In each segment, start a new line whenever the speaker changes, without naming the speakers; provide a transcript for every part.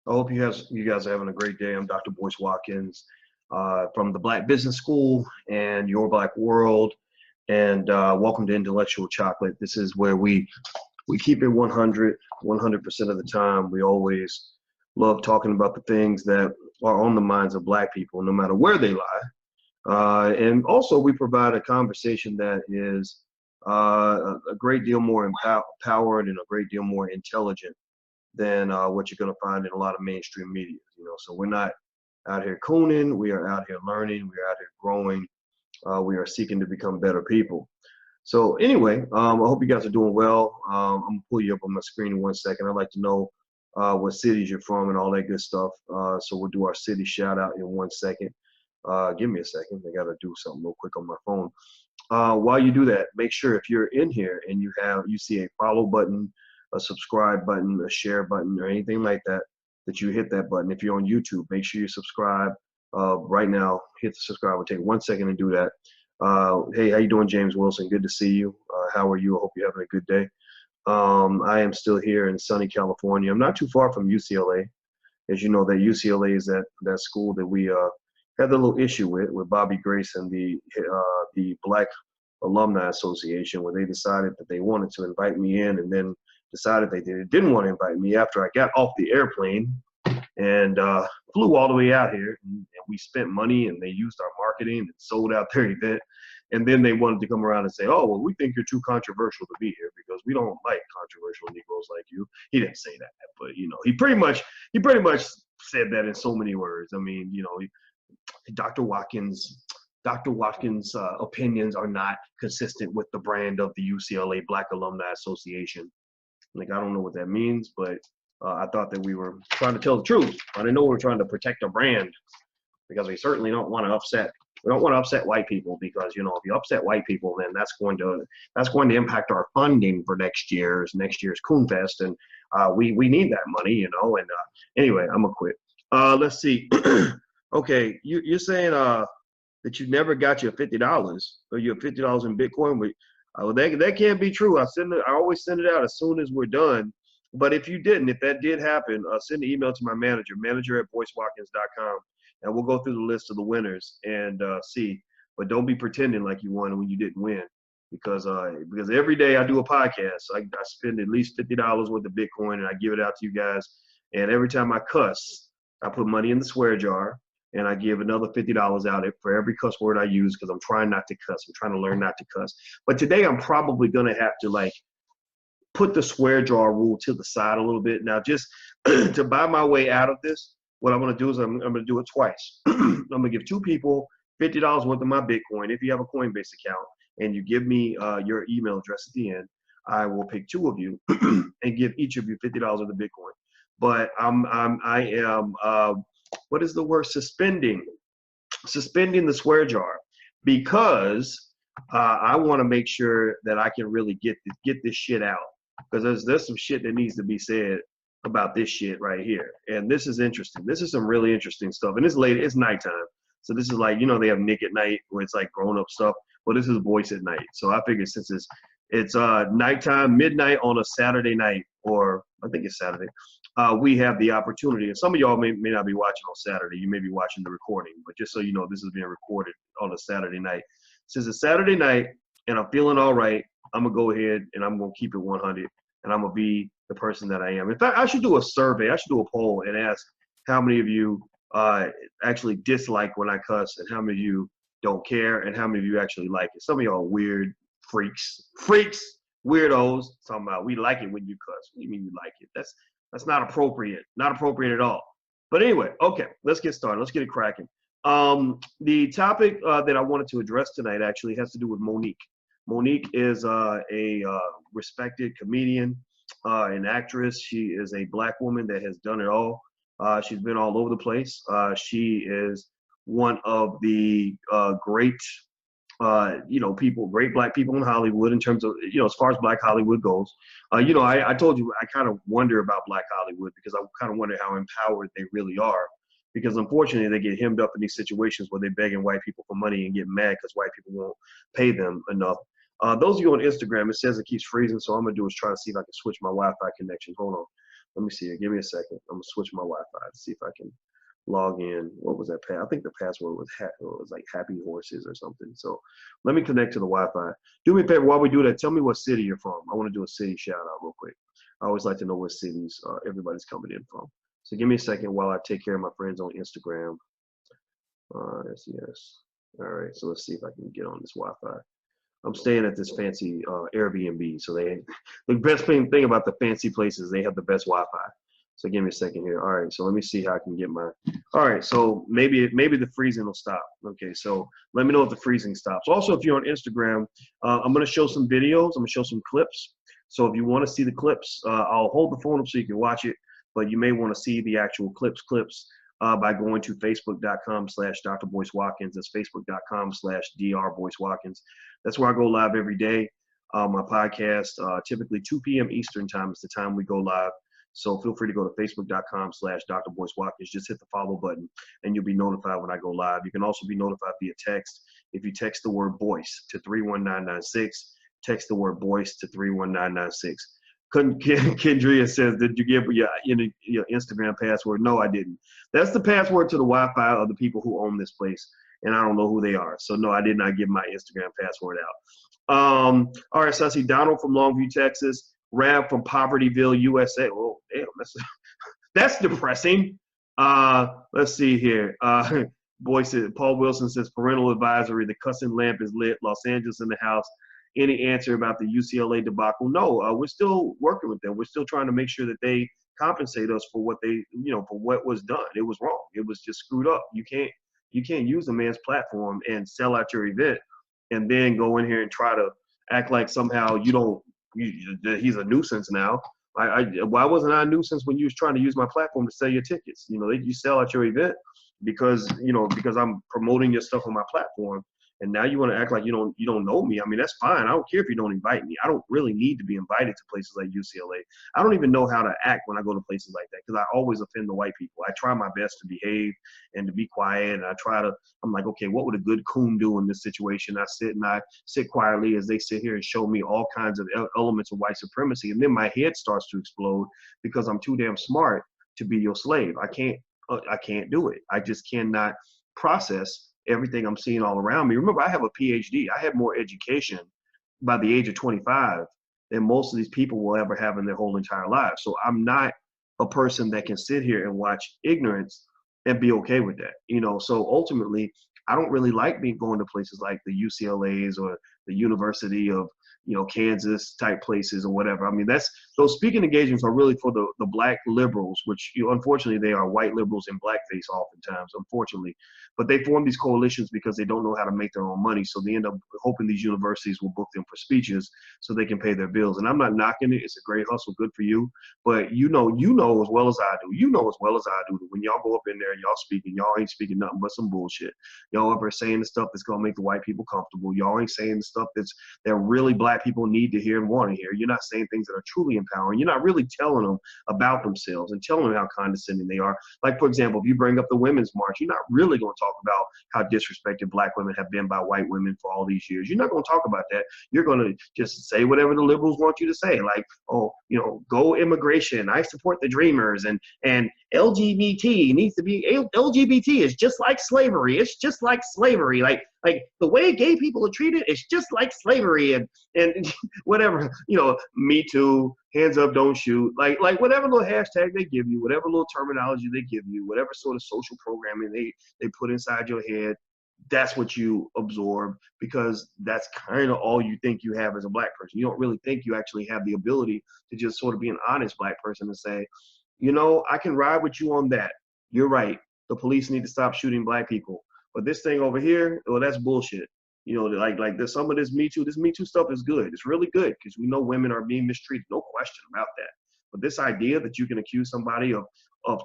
I hope you guys are having a great day. I'm Dr. Boyce Watkins from the Black Business School and Your Black World. And welcome to Intellectual Chocolate. This is where we keep it 100% of the time. We always love talking about the things that are on the minds of Black people, no matter where they lie. And also we provide a conversation that is a great deal more empowered and a great deal more intelligent than what you're going to find in a lot of mainstream media. So we're not out here cooning. We are out here learning. We are out here growing. We are seeking to become better people. So anyway, I hope you guys are doing well. I'm gonna pull you up on my screen in 1 second. I'd like to know what cities you're from and all that good stuff. So we'll do our city shout out in 1 second. Give me a second. I gotta do something real quick on my phone. While you do that, make sure if you're in here and you see a follow button, a subscribe button, a share button, or anything like that, that you hit that button. If you're on YouTube, make sure you subscribe right now. Hit the subscribe. It'll take 1 second to do that. Hey, how you doing, James Wilson? Good to see you. How are you? I hope you're having a good day. I am still here in sunny California. I'm not too far from UCLA. As you know, that UCLA is that school that we had a little issue with Bobby Grace and the Black Alumni Association, where they decided that they wanted to invite me in and then decided they didn't want to invite me after I got off the airplane and flew all the way out here. And we spent money and they used our marketing and sold out their event. And then they wanted to come around and say, oh, well, we think you're too controversial to be here because we don't like controversial Negroes like you. He didn't say that, but he pretty much said that in so many words. I mean, Dr. Watkins' opinions are not consistent with the brand of the UCLA Black Alumni Association. Like, I don't know what that means, but I thought that we were trying to tell the truth. I didn't know we were trying to protect our brand because we certainly don't want to upset. We don't want to upset white people because, if you upset white people, then that's going to impact our funding for next year's Coon Fest, and we need that money, And anyway, I'm gonna quit. Let's see. Okay, you're saying that you never got your $50 or your $50 in Bitcoin. Well, that can't be true. I always send it out as soon as we're done. But if that did happen, send an email to my manager at boycewatkins.com, and we'll go through the list of the winners and see. But don't be pretending like you won when you didn't win, because every day I do a podcast, I spend at least $50 worth of Bitcoin and I give it out to you guys. And every time I cuss, I put money in the swear jar. And I give another $50 out for every cuss word I use because I'm trying not to cuss. I'm trying to learn not to cuss. But today I'm probably going to have to put the swear jar rule to the side a little bit. Now, just to buy my way out of this, what I'm going to do is I'm going to do it twice. I'm going to give two people $50 worth of my Bitcoin. If you have a Coinbase account and you give me your email address at the end, I will pick two of you and give each of you $50 of the Bitcoin. But I am what is the word? Suspending the swear jar, because I want to make sure that I can really get this shit out, because there's some shit that needs to be said about this shit right here. And this is interesting. This is some really interesting stuff. And it's late. It's nighttime. So this is they have Nick at night where it's like grown up stuff, but this is Boyce at night. So I figured since it's nighttime, midnight on a Saturday night, or I think it's Saturday, we have the opportunity, and some of y'all may not be watching on Saturday. You may be watching the recording, but just so you know, this is being recorded on a Saturday night. Since it's Saturday night and I'm feeling all right, I'm going to go ahead and I'm going to keep it 100, and I'm going to be the person that I am. In fact, I should do a survey. I should do a poll and ask how many of you actually dislike when I cuss, and how many of you don't care, and how many of you actually like it. Some of y'all are weird freaks, weirdos, talking about we like it when you cuss. What do you mean you like it? That's not appropriate. Not appropriate at all. But anyway, okay, let's get started. Let's get it cracking. The topic that I wanted to address tonight actually has to do with Monique. Monique is a respected comedian, an actress. She is a Black woman that has done it all. She's been all over the place. She is one of the great great Black people in Hollywood in terms of, as far as Black Hollywood goes. I told you I kind of wonder about Black Hollywood because I kind of wonder how empowered they really are, because unfortunately they get hemmed up in these situations where they're begging white people for money and get mad because white people won't pay them enough. Those of you on Instagram, it says it keeps freezing, so I'm going to do is try to see if I can switch my Wi-Fi connection. Hold on. Let me see here. Give me a second. I'm gonna switch my Wi-Fi to see if I can log in. What was that? I think the password was like Happy Horses or something. So let me connect to the Wi-Fi. Do me a favor while we do that. Tell me what city you're from. I want to do a city shout out real quick. I always like to know what cities everybody's coming in from. So give me a second while I take care of my friends on Instagram. Yes. All right. So let's see if I can get on this Wi-Fi. I'm staying at this fancy Airbnb. So the best thing about the fancy places, they have the best Wi-Fi. So give me a second here. All right, so let me see how I can get my. All right, so maybe the freezing will stop. Okay, so let me know if the freezing stops. Also, if you're on Instagram, I'm gonna show some videos. I'm gonna show some clips. So if you want to see the clips, I'll hold the phone up so you can watch it. But you may want to see the actual clips by going to facebook.com/Dr. Boyce Watkins. That's facebook.com/Dr. Boyce Watkins. That's where I go live every day. My podcast, typically 2 p.m. Eastern time is the time we go live. So feel free to go to facebook.com/Dr. Boyce Watkins. Just hit the follow button and you'll be notified when I go live. You can also be notified via text. If you text the word Boyce to 31996, text the word Boyce to 31996. Kendria says, did you give your Instagram password? No, I didn't. That's the password to the Wi-Fi of the people who own this place, and I don't know who they are. So no, I did not give my Instagram password out. All right, so I see Donald from Longview, Texas. Rab from Povertyville, USA. Oh, damn, that's depressing. Let's see here. Paul Wilson says, parental advisory, the cussing lamp is lit, Los Angeles in the house. Any answer about the UCLA debacle? No, we're still working with them. We're still trying to make sure that they compensate us for what for what was done. It was wrong. It was just screwed up. You can't use a man's platform and sell out your event and then go in here and try to act like somehow he's a nuisance now. Why wasn't I a nuisance when you was trying to use my platform to sell your tickets? You sell out your event because I'm promoting your stuff on my platform. And now you want to act like you don't know me. I mean, that's fine. I don't care if you don't invite me. I don't really need to be invited to places like UCLA. I don't even know how to act when I go to places like that because I always offend the white people. I try my best to behave and to be quiet. And I'm like, okay, what would a good coon do in this situation? I sit quietly as they sit here and show me all kinds of elements of white supremacy. And then my head starts to explode because I'm too damn smart to be your slave. I can't do it. I just cannot process everything I'm seeing all around me. Remember, I have a PhD. I have more education by the age of 25 than most of these people will ever have in their whole entire lives. So I'm not a person that can sit here and watch ignorance and be okay with that. So ultimately, I don't really like going to places like the UCLA's or the University of Kansas type places or whatever. I mean, those speaking engagements are really for the black liberals, which unfortunately they are white liberals in blackface oftentimes, unfortunately. But they form these coalitions because they don't know how to make their own money. So they end up hoping these universities will book them for speeches so they can pay their bills. And I'm not knocking it. It's a great hustle. Good for you. But you know as well as I do. You know as well as I do that when y'all go up in there and y'all speaking, y'all ain't speaking nothing but some bullshit. Y'all up there saying the stuff that's going to make the white people comfortable. Y'all ain't saying the stuff that really black people need to hear and want to hear. You're not saying things that are truly empowering. You're not really telling them about themselves and telling them how condescending they are. Like, for example, if you bring up the Women's March, you're not really going to talk about how disrespected black women have been by white women for all these years. You're not going to talk about that. You're going to just say whatever the liberals want you to say, like, oh, go immigration. I support the dreamers, and LGBT needs to be, LGBT is just like slavery. It's just like slavery. Like the way gay people are treated, it's just like slavery, and whatever, Me Too, hands up, don't shoot, like whatever little hashtag they give you, whatever little terminology they give you, whatever sort of social programming they put inside your head, that's what you absorb, because that's kind of all you think you have as a black person. You don't really think you actually have the ability to just sort of be an honest black person and say, I can ride with you on that. You're right. The police need to stop shooting black people. But this thing over here, well, that's bullshit. Like there's some of this Me Too stuff is good. It's really good because we know women are being mistreated. No question about that. But this idea that you can accuse somebody of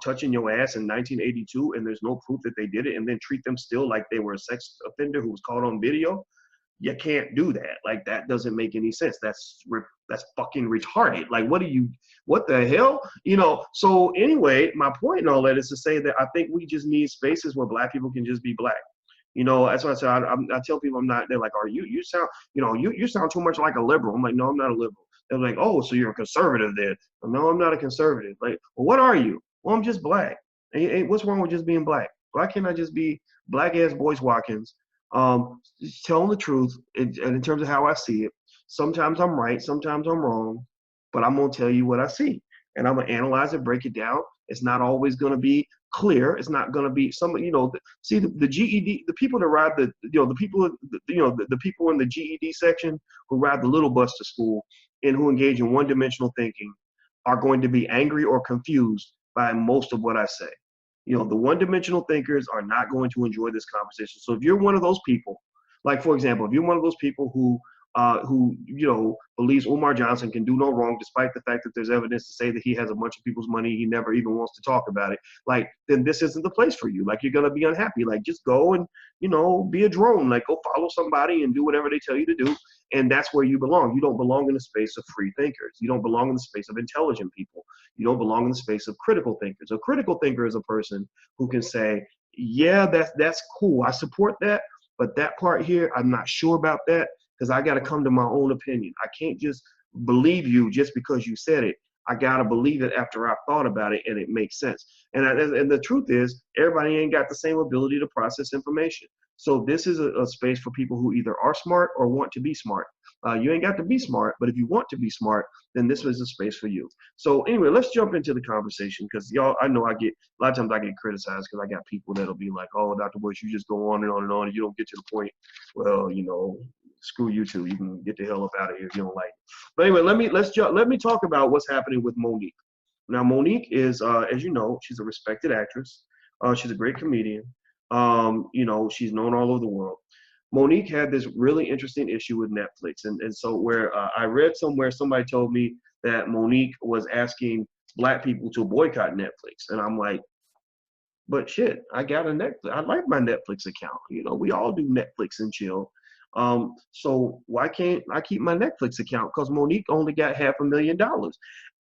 touching your ass in 1982 and there's no proof that they did it, and then treat them still like they were a sex offender who was caught on video, you can't do that. Like, that doesn't make any sense. That's fucking retarded. Like, what the hell? So anyway, my point in all that is to say that I think we just need spaces where black people can just be black. That's why I said, I tell people I'm not, they're like, you sound, you sound too much like a liberal. I'm like, no, I'm not a liberal. They're like, oh, so you're a conservative then? No, I'm not a conservative. Like, well, what are you? Well, I'm just black. Hey, what's wrong with just being black? Why can't I just be black as Boyce Watkins? Just telling the truth in terms of how I see it. Sometimes I'm right, sometimes I'm wrong, but I'm gonna tell you what I see, and I'm gonna analyze it, break it down. It's not always gonna be clear. It's not gonna be some, see the GED, the people that ride the people, the people in the GED section who ride the little bus to school and who engage in one-dimensional thinking are going to be angry or confused by most of what I say. The one-dimensional thinkers are not going to enjoy this conversation. So if you're one of those people, like for example, if you're one of those people who believes Umar Johnson can do no wrong, despite the fact that there's evidence to say that he has a bunch of people's money, he never even wants to talk about it. Like, then this isn't the place for you. Like, you're gonna be unhappy. Like, just go and be a drone. Like, go follow somebody and do whatever they tell you to do, and that's where you belong. You don't belong in the space of free thinkers. You don't belong in the space of intelligent people. You don't belong in the space of critical thinkers. A critical thinker is a person who can say, yeah, that's cool, I support that, but that part here, I'm not sure about that, because I got to come to my own opinion. I can't just believe you just because you said it. I got to believe it after I've thought about it and it makes sense. And the truth is, everybody ain't got the same ability to process information. So this is a space for people who either are smart or want to be smart. You ain't got to be smart, but if you want to be smart, then this is a space for you. So anyway, let's jump into the conversation, because y'all, I know a lot of times I get criticized because I got people that'll be like, oh, Dr. Boyce, you just go on and on and on and you don't get to the point. Well, screw you two. You can get the hell up out of here if you don't like it. But anyway, let me talk about what's happening with Monique. Now, Monique is, as you know, she's a respected actress. She's a great comedian. She's known all over the world. Monique had this really interesting issue with Netflix. And so where I read somewhere, somebody told me that Monique was asking black people to boycott Netflix. And I'm like, but shit, I got a Netflix. I like my Netflix account. We all do Netflix and chill. So why can't I keep my Netflix account? Because Monique only got $500,000.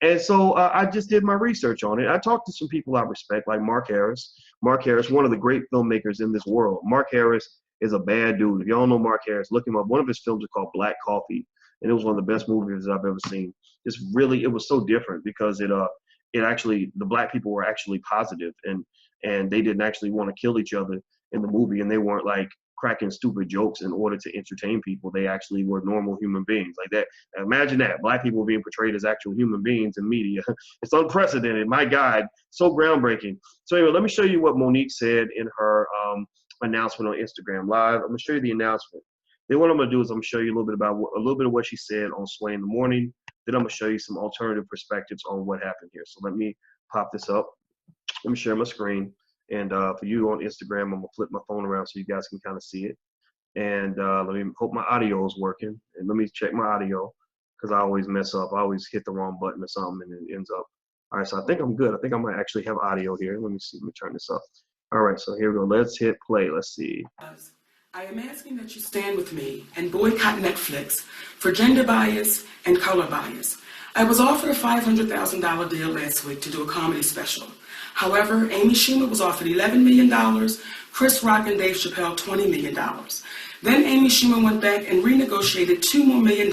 And so I just did my research on it. I talked to some people I respect, like Mark Harris. Mark Harris, one of the great filmmakers in this world. Mark Harris is a bad dude. If y'all know Mark Harris, look him up. One of his films is called Black Coffee, and it was one of the best movies I've ever seen. It was so different because it actually, the black people were actually positive, and they didn't actually want to kill each other in the movie, and they weren't like cracking stupid jokes in order to entertain people. They actually were normal human beings like that. Imagine that, black people being portrayed as actual human beings in media. It's unprecedented. My God, so groundbreaking. So anyway, let me show you what Monique said in her announcement on Instagram Live. I'm gonna show you the announcement. Then what I'm gonna do is I'm gonna show you a little bit of what she said on Sway in the Morning. Then I'm gonna show you some alternative perspectives on what happened here. So let me pop this up. Let me share my screen. And for you on Instagram, I'm gonna flip my phone around so you guys can kind of see it. And let me hope my audio is working. And let me check my audio, because I always mess up. I always hit the wrong button or something and it ends up. All right, so I think I'm good. I think I might actually have audio here. Let me see. Let me turn this up. All right, so here we go. Let's hit play. Let's see.
I am asking that you stand with me and boycott Netflix for gender bias and color bias. I was offered a $500,000 deal last week to do a comedy special. However, Amy Schumer was offered $11 million, Chris Rock and Dave Chappelle $20 million. Then Amy Schumer went back and renegotiated $2 more million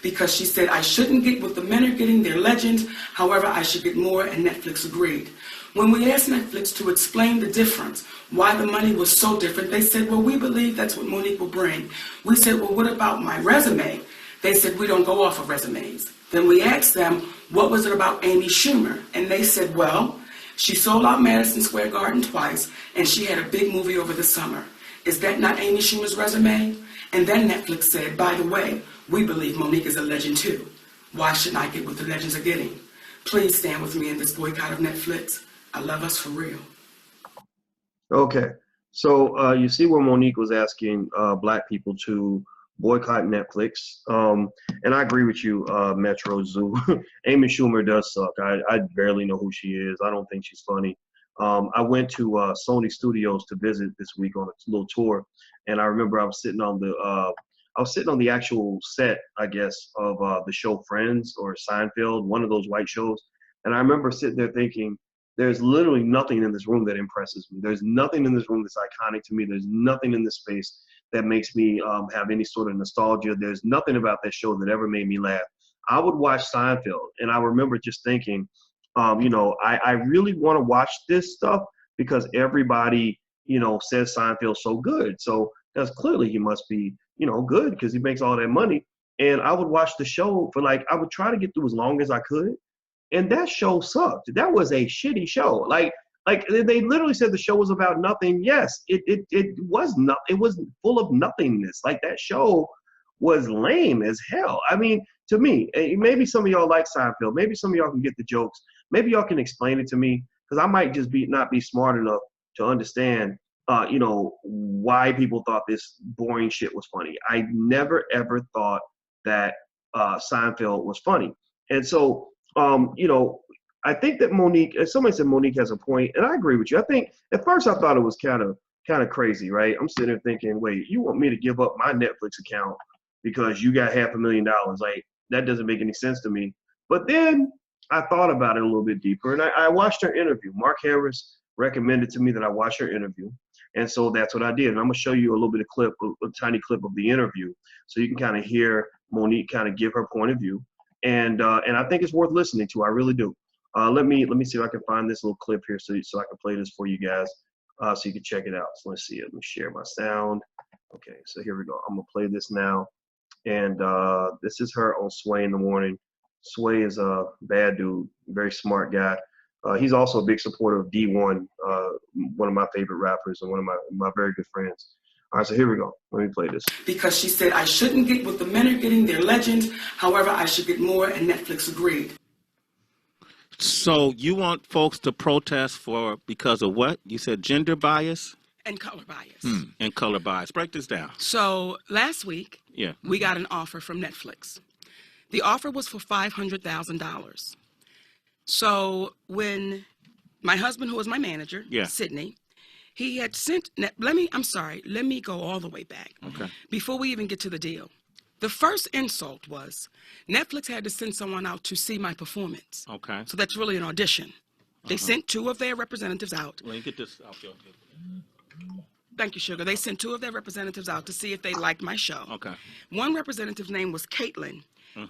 because she said I shouldn't get what the men are getting, they're legends, however I should get more, and Netflix agreed. When we asked Netflix to explain the difference, why the money was so different, they said, well, we believe that's what Monique will bring. We said, well, what about my resume? They said, we don't go off of resumes. Then we asked them, what was it about Amy Schumer? And they said, well, she sold out Madison Square Garden twice, and she had a big movie over the summer. Is that not Amy Schumer's resume? And then Netflix said, by the way, we believe Monique is a legend too. Why shouldn't I get what the legends are getting? Please stand with me in this boycott of Netflix. I love us for real.
Okay, so you see where Monique was asking black people to boycott Netflix. And I agree with you, Metro Zoo. Amy Schumer does suck. I barely know who she is. I don't think she's funny. I went to Sony Studios to visit this week on a little tour, and I remember I was sitting on the actual set, I guess, of the show Friends or Seinfeld, one of those white shows. And I remember sitting there thinking, there's literally nothing in this room that impresses me. There's nothing in this room that's iconic to me. There's nothing in this space that makes me have any sort of nostalgia. There's nothing about that show that ever made me laugh. I would watch Seinfeld, and I remember just thinking, I really want to watch this stuff because everybody, says Seinfeld's so good. So that's clearly he must be, good because he makes all that money. And I would watch the show for I would try to get through as long as I could. And that show sucked. That was a shitty show. Like they literally said the show was about nothing. Yes, it was not. It was full of nothingness. Like that show was lame as hell. I mean, to me, maybe some of y'all like Seinfeld. Maybe some of y'all can get the jokes. Maybe y'all can explain it to me because I might just not be smart enough to understand, why people thought this boring shit was funny. I never ever thought that Seinfeld was funny, and so I think that Monique, as somebody said, Monique has a point, and I agree with you. I think at first I thought it was kind of crazy, right? I'm sitting there thinking, wait, you want me to give up my Netflix account because you got $500,000? Like that doesn't make any sense to me. But then I thought about it a little bit deeper, and I watched her interview. Mark Harris recommended to me that I watch her interview, and so that's what I did. And I'm gonna show you a little bit of a tiny clip of the interview, so you can kind of hear Monique kind of give her point of view, and I think it's worth listening to. I really do. Let me see if I can find this little clip here so I can play this for you guys, so you can check it out. So let's see it. Let me share my sound. Okay, so here we go. I'm gonna play this now, and this is her on Sway in the morning. Sway is a bad dude, very smart guy. He's also a big supporter of D1, one of my favorite rappers and one of my very good friends. All right, so here we go. Let me play this.
Because she said I shouldn't get what the men are getting, their legend. However, I should get more, and Netflix agreed.
So you want folks to protest because of what? You said gender bias?
And color bias.
And color bias. Break this down.
So last week, we got an offer from Netflix. The offer was for $500,000. So when my husband, who was my manager, Sydney, he had sent, let me go all the way back.
Okay.
Before we even get to the deal. The first insult was Netflix had to send someone out to see my performance.
Okay.
So that's really an audition. They sent two of their representatives out.
Let me get this out.
Thank you, Sugar. They sent two of their representatives out to see if they liked my show.
Okay.
One representative's name was Caitlin.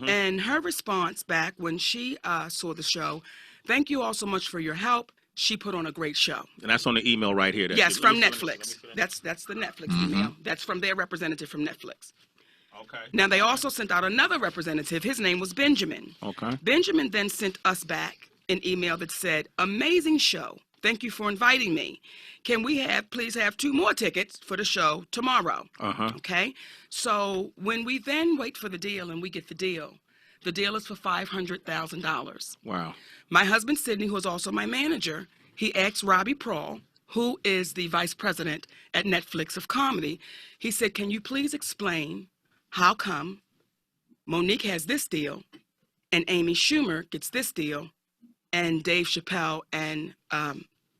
And her response back when she saw the show, thank you all so much for your help. She put on a great show.
And that's on the email right here.
Yes, from Netflix. That's the Netflix email. That's from their representative from Netflix.
Okay.
Now, they also sent out another representative. His name was Benjamin.
Okay.
Benjamin then sent us back an email that said, amazing show. Thank you for inviting me. Can we please have 2 more tickets for the show tomorrow? Okay. So when we then wait for the deal and we get the deal is for $500,000.
Wow.
My husband, Sidney, who is also my manager, he asked Robbie Prawl, who is the vice president at Netflix of comedy. He said, can you please explain how come Monique has this deal and Amy Schumer gets this deal and Dave Chappelle and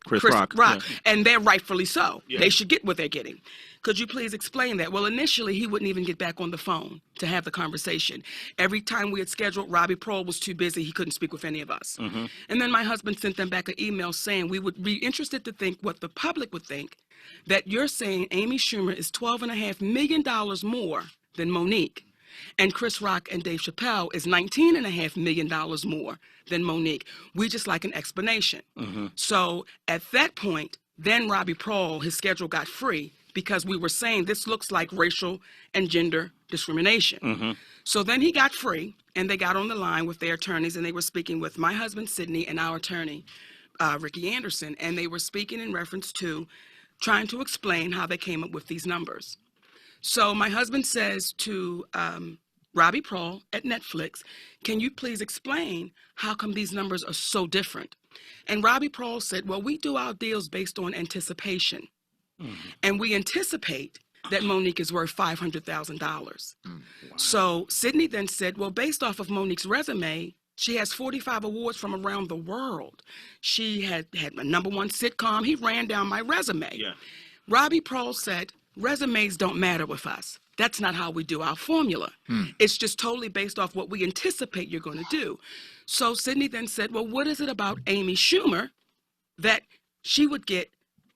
Chris Rock.
And they're rightfully so. They should get what they're getting. Could you please explain that? Well, initially, he wouldn't even get back on the phone to have the conversation. Every time we had scheduled, Robbie Prawl was too busy. He couldn't speak with any of us. And then my husband sent them back an email saying we would be interested to think what the public would think, that you're saying Amy Schumer is $12.5 million more than Monique. And Chris Rock and Dave Chappelle is $19.5 million more than Monique. We just like an explanation. So at that point, then Robbie Prawl, his schedule got free because we were saying this looks like racial and gender discrimination. So then he got free, and they got on the line with their attorneys, and they were speaking with my husband, Sidney, and our attorney, Ricky Anderson, and they were speaking in reference to trying to explain how they came up with these numbers. So my husband says to Robbie Prawl at Netflix, can you please explain how come these numbers are so different? And Robbie Prawl said, well, we do our deals based on anticipation. And we anticipate that Monique is worth $500,000. Wow. So Sidney then said, well, based off of Monique's resume, she has 45 awards from around the world. She had a #1 sitcom. He ran down my resume. Robbie Prawl said, resumes don't matter with us. That's not how we do our formula. It's just totally based off what we anticipate you're going to do. So Sidney then said, well, what is it about Amy Schumer that she would get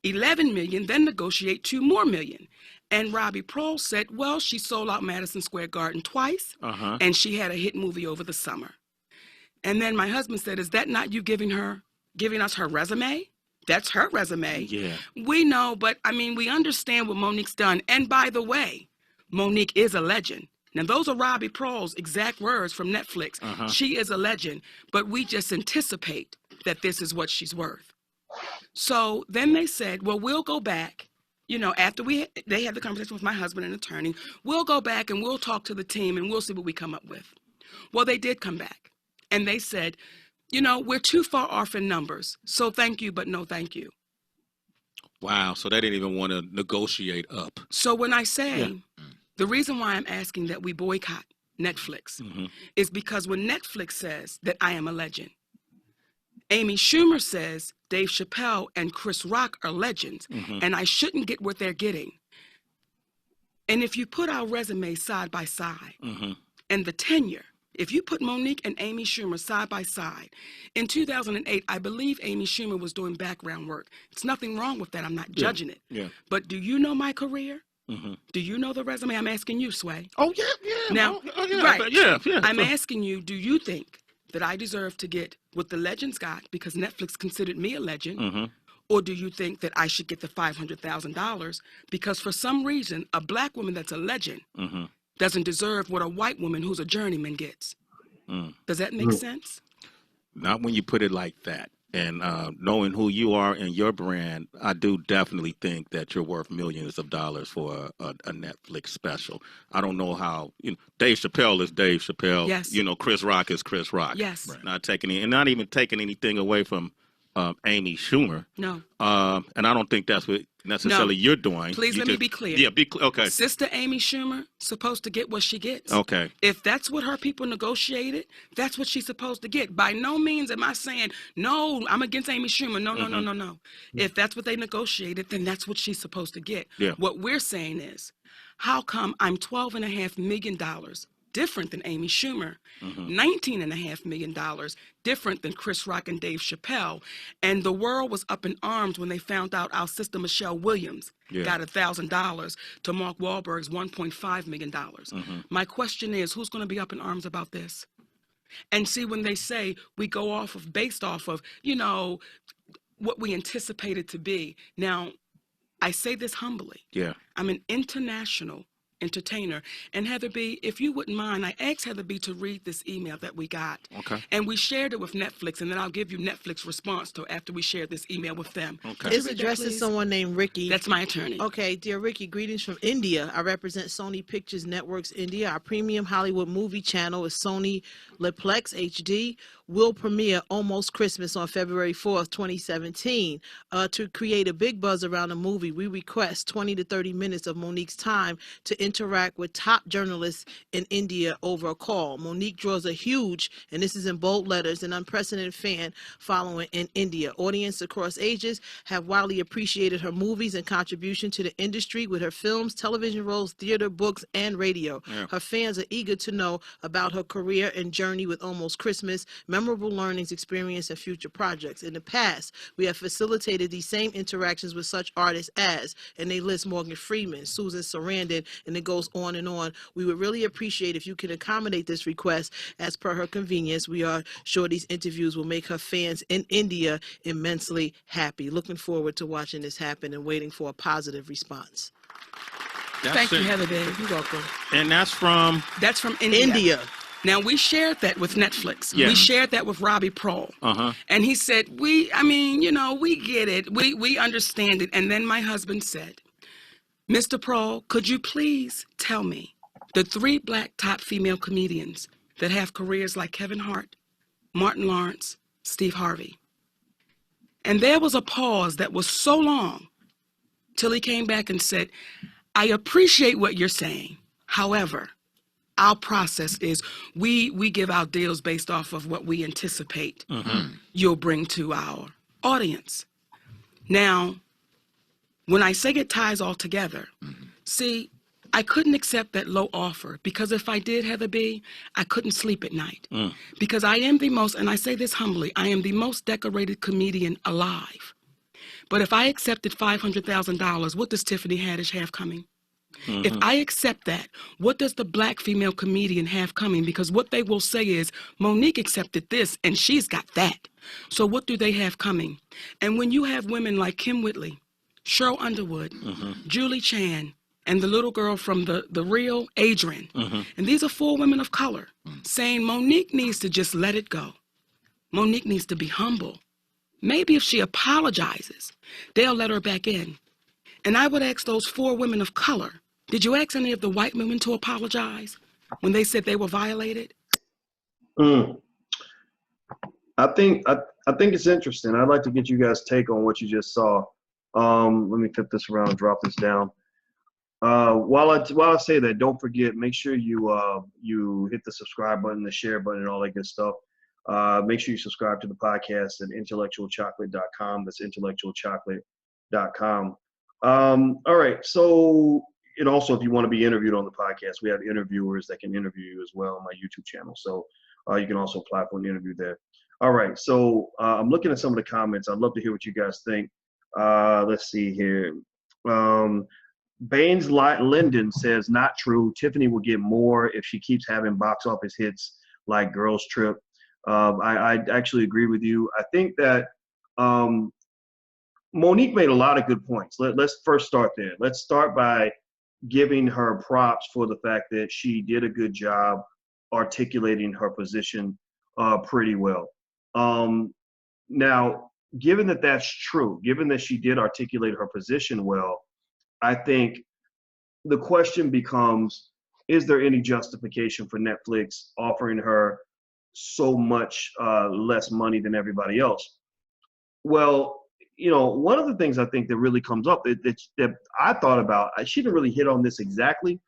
$11 million, then negotiate $2 more million? And Robbie Prohl said, well, she sold out Madison Square Garden twice, and she had a hit movie over the summer. And then my husband said, is that not you giving us her resume? That's her resume.
Yeah.
We know, but I mean, we understand what Monique's done. And by the way, Monique is a legend. Now, those are Robbie Prohl's exact words from Netflix. She is a legend, but we just anticipate that this is what she's worth. So then they said, well, we'll go back. You know, after they had the conversation with my husband and attorney, we'll go back and we'll talk to the team and we'll see what we come up with. Well, they did come back and they said, you know, we're too far off in numbers. So thank you, but no thank you.
Wow. So they didn't even want to negotiate up.
So when I say the reason why I'm asking that we boycott Netflix is because when Netflix says that I am a legend, Amy Schumer says Dave Chappelle and Chris Rock are legends, and I shouldn't get what they're getting. And if you put our resumes side by side and the tenure, if you put Monique and Amy Schumer side by side, in 2008, I believe Amy Schumer was doing background work. It's nothing wrong with that. I'm not judging it.
Yeah.
But do you know my career? Do you know the resume? I'm asking you, Sway.
Oh, yeah.
Now,
right. Yeah.
I'm asking you, do you think that I deserve to get what the legends got because Netflix considered me a legend? Or do you think that I should get the $500,000 because for some reason, a black woman that's a legend doesn't deserve what a white woman who's a journeyman gets? Does that make sense?
Not when you put it like that. And knowing who you are and your brand, I do definitely think that you're worth millions of dollars for a Netflix special. I don't know how, Dave Chappelle is Dave Chappelle.
Yes.
Chris Rock is Chris Rock.
Yes.
Right. Not even taking anything away from Amy Schumer.
No.
And I don't think that's what necessarily you're doing.
Please let me be clear.
Yeah, be clear. Okay.
Sister Amy Schumer supposed to get what she gets.
Okay.
If that's what her people negotiated, that's what she's supposed to get. By no means am I saying, no, I'm against Amy Schumer. No. If that's what they negotiated, then that's what she's supposed to get.
Yeah.
What we're saying is, how come I'm $12.5 million different than Amy Schumer, $19.5 million different than Chris Rock and Dave Chappelle, and the world was up in arms when they found out our sister Michelle Williams got $1,000 to Mark Wahlberg's $1.5 million. My question is, who's going to be up in arms about this? And see, when they say we go based off of, what we anticipated to be. Now, I say this humbly.
Yeah.
I'm an international entertainer. And Heather B., if you wouldn't mind, I asked Heather B. to read this email that we got.
Okay.
And we shared it with Netflix, and then I'll give you Netflix response to after we share this email with them.
Okay.
It's addressed to someone named Ricky.
That's my attorney.
Okay, dear Ricky, greetings from India. I represent Sony Pictures Networks India. Our premium Hollywood movie channel is Sony Leplex HD. Will premiere Almost Christmas on February 4th, 2017. To create a big buzz around the movie, we request 20 to 30 minutes of Monique's time to interact with top journalists in India over a call. Monique draws a huge, and this is in bold letters, an unprecedented fan following in India. Audience across ages have widely appreciated her movies and contribution to the industry with her films, television roles, theater, books, and radio.
Yeah.
Her fans are eager to know about her career and journey with Almost Christmas, memorable learnings, experience, and future projects. In the past, we have facilitated these same interactions with such artists as, and they list Morgan Freeman, Susan Sarandon, and it goes on and on. We would really appreciate if you can accommodate this request as per her convenience. We are sure these interviews will make her fans in India immensely happy. Looking forward to watching this happen and waiting for a positive response.
Thank you, Heather B.
You're welcome.
And that's from
India.
Now, we shared that with Netflix.
Yeah.
We shared that with Robbie Prohl. And he said, we get it. We understand it. And then my husband said, Mr. Prohl, could you please tell me the 3 black top female comedians that have careers like Kevin Hart, Martin Lawrence, Steve Harvey? And there was a pause that was so long till he came back and said, I appreciate what you're saying. However, our process is we give our deals based off of what we anticipate you'll bring to our audience. Now, when I say it ties all together, see, I couldn't accept that low offer because if I did, Heather B., I couldn't sleep at night. Because I am the most, and I say this humbly, I am the most decorated comedian alive. But if I accepted $500,000, what does Tiffany Haddish have coming? If I accept that, what does the black female comedian have coming? Because what they will say is, Monique accepted this and she's got that. So what do they have coming? And when you have women like Kim Whitley, Cheryl Underwood, Julie Chan, and the little girl from the Real, Adrian, and these are 4 women of color, saying Monique needs to just let it go. Monique needs to be humble. Maybe if she apologizes, they'll let her back in. And I would ask those 4 women of color, did you ask any of the white women to apologize when they said they were violated?
I think it's interesting. I'd like to get you guys' take on what you just saw. Let me flip this around and drop this down. While I say that, don't forget, make sure you hit the subscribe button, the share button, and all that good stuff. Make sure you subscribe to the podcast at intellectualchocolate.com. That's intellectualchocolate.com. All right. So, and also, if you want to be interviewed on the podcast, we have interviewers that can interview you as well on my YouTube channel. So you can also apply for an interview there. All right. So I'm looking at some of the comments. I'd love to hear what you guys think. Let's see here. Baines Linden says, not true. Tiffany will get more if she keeps having box office hits like Girls Trip. I actually agree with you. I think that Monique made a lot of good points. Let's first start there. Let's start by giving her props for the fact that she did a good job articulating her position pretty well. Now, given that that's true, given that she did articulate her position well, I think the question becomes, is there any justification for Netflix offering her so much less money than everybody else? Well, one of the things I think that really comes up that I thought about, she didn't really hit on this exactly,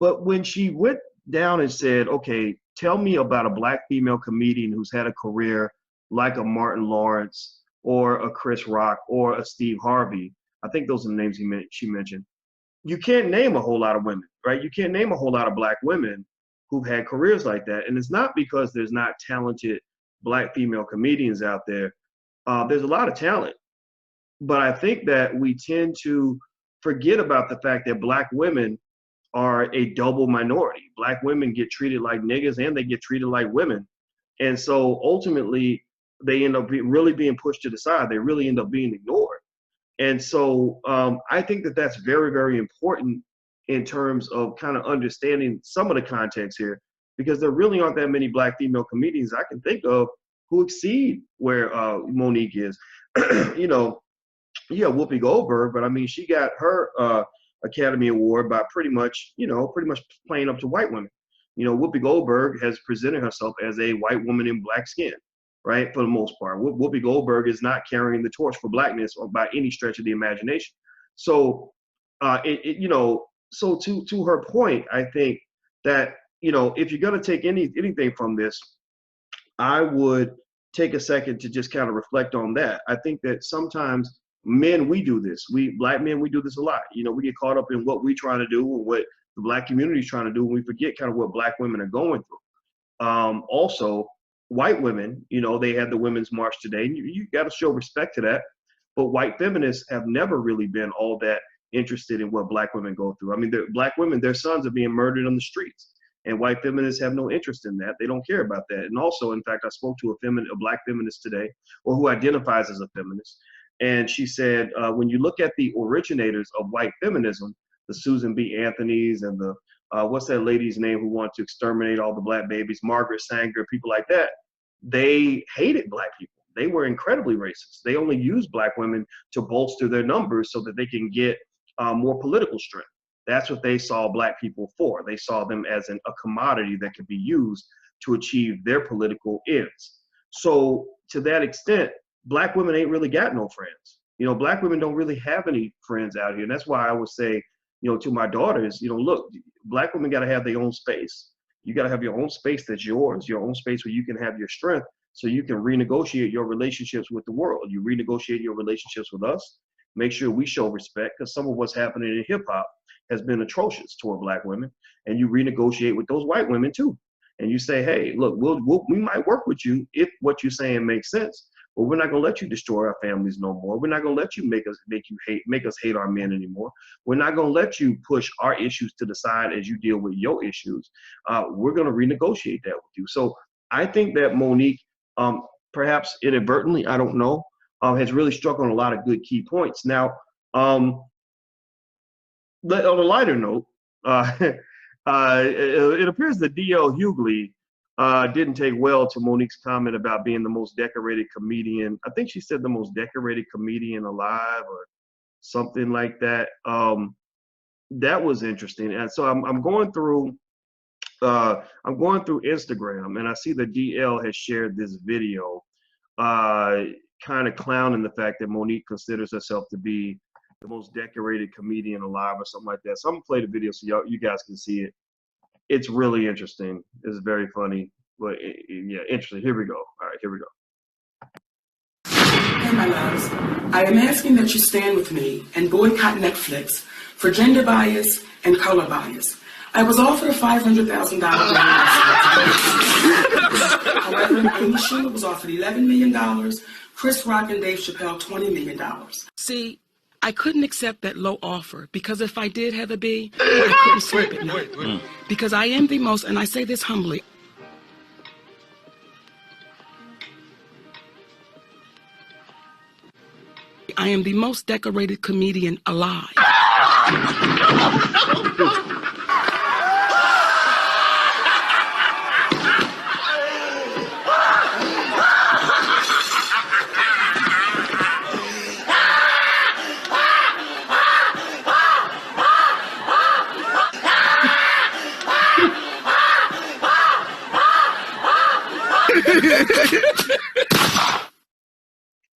but when she went down and said, okay, tell me about a black female comedian who's had a career like a Martin Lawrence or a Chris Rock or a Steve Harvey, I think those are the names she mentioned. You can't name a whole lot of women, right? You can't name a whole lot of black women who've had careers like that. And it's not because there's not talented black female comedians out there. There's a lot of talent. But I think that we tend to forget about the fact that black women are a double minority. Black women get treated like niggas and they get treated like women. And so ultimately, they end up really being pushed to the side. They really end up being ignored. And so I think that that's very, very important in terms of kind of understanding some of the context here, because there really aren't that many black female comedians I can think of who exceed where Monique is. Whoopi Goldberg, but I mean, she got her Academy Award by pretty much playing up to white women. Whoopi Goldberg has presented herself as a white woman in black skin, right? For the most part, Whoopi Goldberg is not carrying the torch for blackness or by any stretch of the imagination. So, so to her point, I think that, if you're going to take anything from this, I would take a second to just kind of reflect on that. I think that sometimes men, we do this. Black men, we do this a lot. We get caught up in what we're trying to do and what the black community is trying to do, and we forget kind of what black women are going through. Also, white women, they had the Women's March today. And you got to show respect to that. But white feminists have never really been all that interested in what black women go through. I mean, black women, their sons are being murdered on the streets. And white feminists have no interest in that. They don't care about that. And also, in fact, I spoke to a black feminist today, or who identifies as a feminist. And she said, when you look at the originators of white feminism, the Susan B. Anthony's and the, what's that lady's name who wanted to exterminate all the black babies, Margaret Sanger, people like that, they hated black people. They were incredibly racist. They only used black women to bolster their numbers so that they can get more political strength. That's what they saw black people for. They saw them as a commodity that could be used to achieve their political ends. So to that extent, black women ain't really got no friends. Black women don't really have any friends out here. And that's why I would say, to my daughters, look, black women got to have their own space. You got to have your own space that's yours, your own space where you can have your strength so you can renegotiate your relationships with the world. You renegotiate your relationships with us. Make sure we show respect, because some of what's happening in hip hop has been atrocious toward black women. And you renegotiate with those white women too. And you say, hey, look, we might work with you if what you're saying makes sense. well, we're not going to let you destroy our families no more. We're not going to let you make us hate our men anymore. We're not going to let you push our issues to the side as you deal with your issues. We're going to renegotiate that with you. So I think that Monique, perhaps inadvertently, I don't know, has really struck on a lot of good key points. Now, on a lighter note, it appears that D.L. Hughley didn't take well to Monique's comment about being the most decorated comedian. I think she said the most decorated comedian alive or something like that. That was interesting. And so I'm going through Instagram, and I see that DL has shared this video, kind of clowning the fact that Monique considers herself to be the most decorated comedian alive or something like that. So I'm gonna play the video so you guys can see it. It's really interesting. It's very funny, but yeah, interesting. Here we go. All right, here we go.
Hey, my loves. I am asking that you stand with me and boycott Netflix for gender bias and color bias. I was offered a $500,000 However, Amy Schumer was offered $11 million, Chris Rock and Dave Chappelle $20 million. See, I couldn't accept that low offer because if I did, Heather B, I couldn't sleep at night. Because I am the most, and I say this humbly, I am the most decorated comedian alive.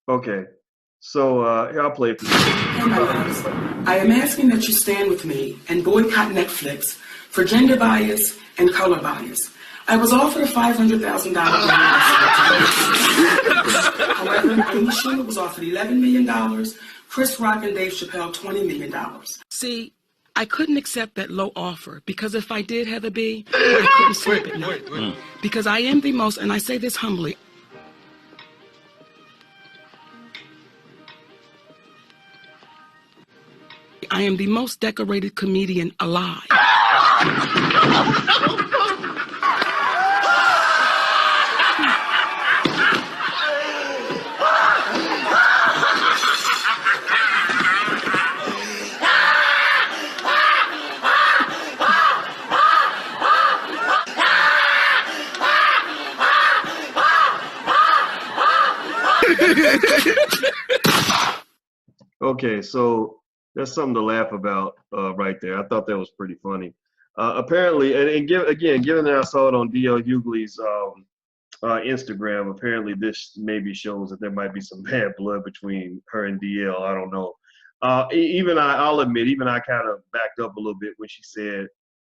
Okay, so here, I'll play it for you.
Hey, my loves. I am asking that you stand with me and boycott Netflix for gender bias and color bias. I was offered a $500,000 However, Amy Schumer was offered $11 million, Chris Rock and Dave Chappelle $20 million. See, I couldn't accept that low offer because if I did, Heather B, I couldn't sleep at night. Because I am the most, and I say this humbly, I am the most decorated comedian alive.
Okay, so that's something to laugh about right there. I thought that was pretty funny. Apparently, given that I saw it on D.L. Hughley's Instagram, apparently this maybe shows that there might be some bad blood between her and DL. I don't know. I'll admit, even I kind of backed up a little bit when she said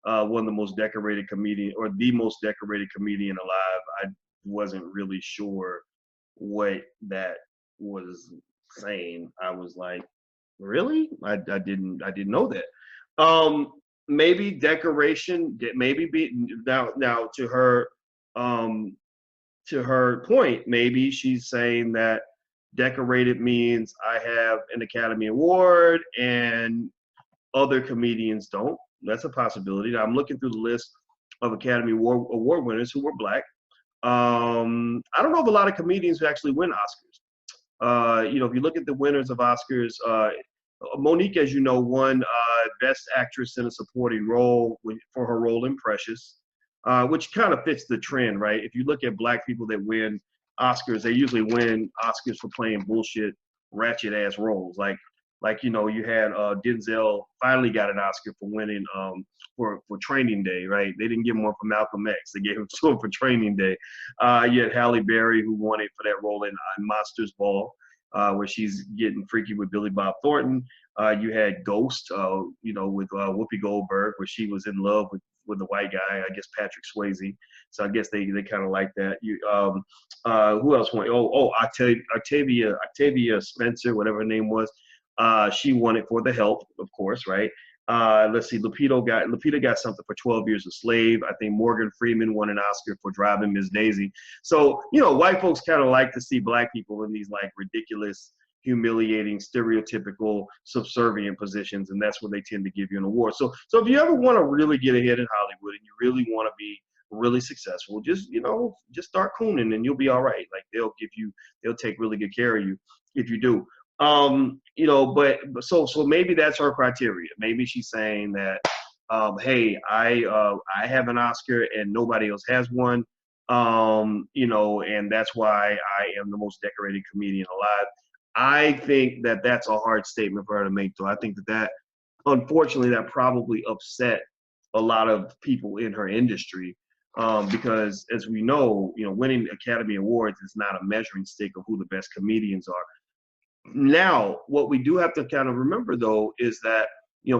one of the most decorated comedian or the most decorated comedian alive. I wasn't really sure what that was saying. I was like, really? I didn't know that. Maybe decoration, maybe be now to her point, maybe she's saying that decorated means I have an Academy Award and other comedians don't. That's a possibility. Now, I'm looking through the list of Academy Award winners who were Black. I don't know of a lot of comedians who actually win Oscars. If you look at the winners of Oscars, Monique, as you know, won Best Actress in a Supporting Role for her role in Precious, which kind of fits the trend, right? If you look at Black people that win Oscars, they usually win Oscars for playing bullshit, ratchet-ass roles. You had Denzel finally got an Oscar for winning for Training Day, right? They didn't give him one for Malcolm X. They gave him to him for Training Day. You had Halle Berry, who won it for that role in Monsters Ball, where she's getting freaky with Billy Bob Thornton. You had Ghost, with Whoopi Goldberg, where she was in love with the white guy, I guess Patrick Swayze. So I guess they kind of like that. Who else won? Octavia Spencer, whatever her name was. She won it for The Help, of course, right? Let's see, Lupita got something for 12 Years a Slave. I think Morgan Freeman won an Oscar for Driving Miss Daisy. So, white folks kind of like to see black people in these like ridiculous, humiliating, stereotypical, subservient positions, and that's when they tend to give you an award. So if you ever want to really get ahead in Hollywood and you really want to be really successful, just start cooning and you'll be all right. Like they'll take really good care of you if you do. But so maybe that's her criteria. Maybe she's saying that, hey, I have an Oscar and nobody else has one, and that's why I am the most decorated comedian alive. I think that that's a hard statement for her to make, though. I think that unfortunately, that probably upset a lot of people in her industry, because as we know, winning Academy Awards is not a measuring stick of who the best comedians are. Now, what we do have to kind of remember, though, is that,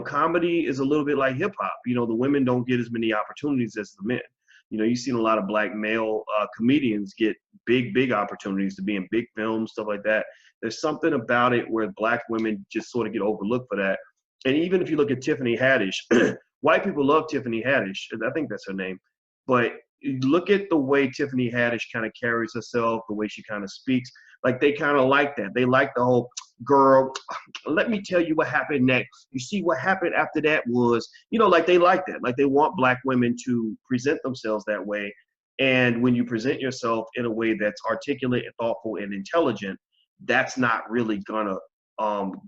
comedy is a little bit like hip hop. The women don't get as many opportunities as the men. You've seen a lot of black male comedians get big opportunities to be in big films, stuff like that. There's something about it where black women just sort of get overlooked for that. And even if you look at Tiffany Haddish, white people love Tiffany Haddish. I think that's her name. But you look at the way Tiffany Haddish kind of carries herself, the way she kind of speaks. Like, they kind of like that. They like the whole, girl, let me tell you what happened next. You see, what happened after that was, like, they like that. Like, they want black women to present themselves that way. And when you present yourself in a way that's articulate and thoughtful and intelligent, that's not really gonna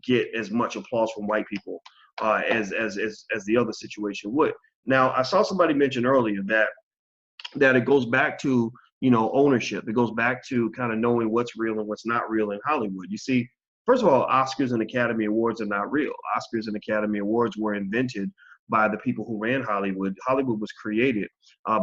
get as much applause from white people as the other situation would. Now, I saw somebody mention earlier that it goes back to, ownership. It goes back to kind of knowing what's real and what's not real in Hollywood. You see, first of all, Oscars and Academy Awards are not real. Oscars and Academy Awards were invented by the people who ran Hollywood. Hollywood was created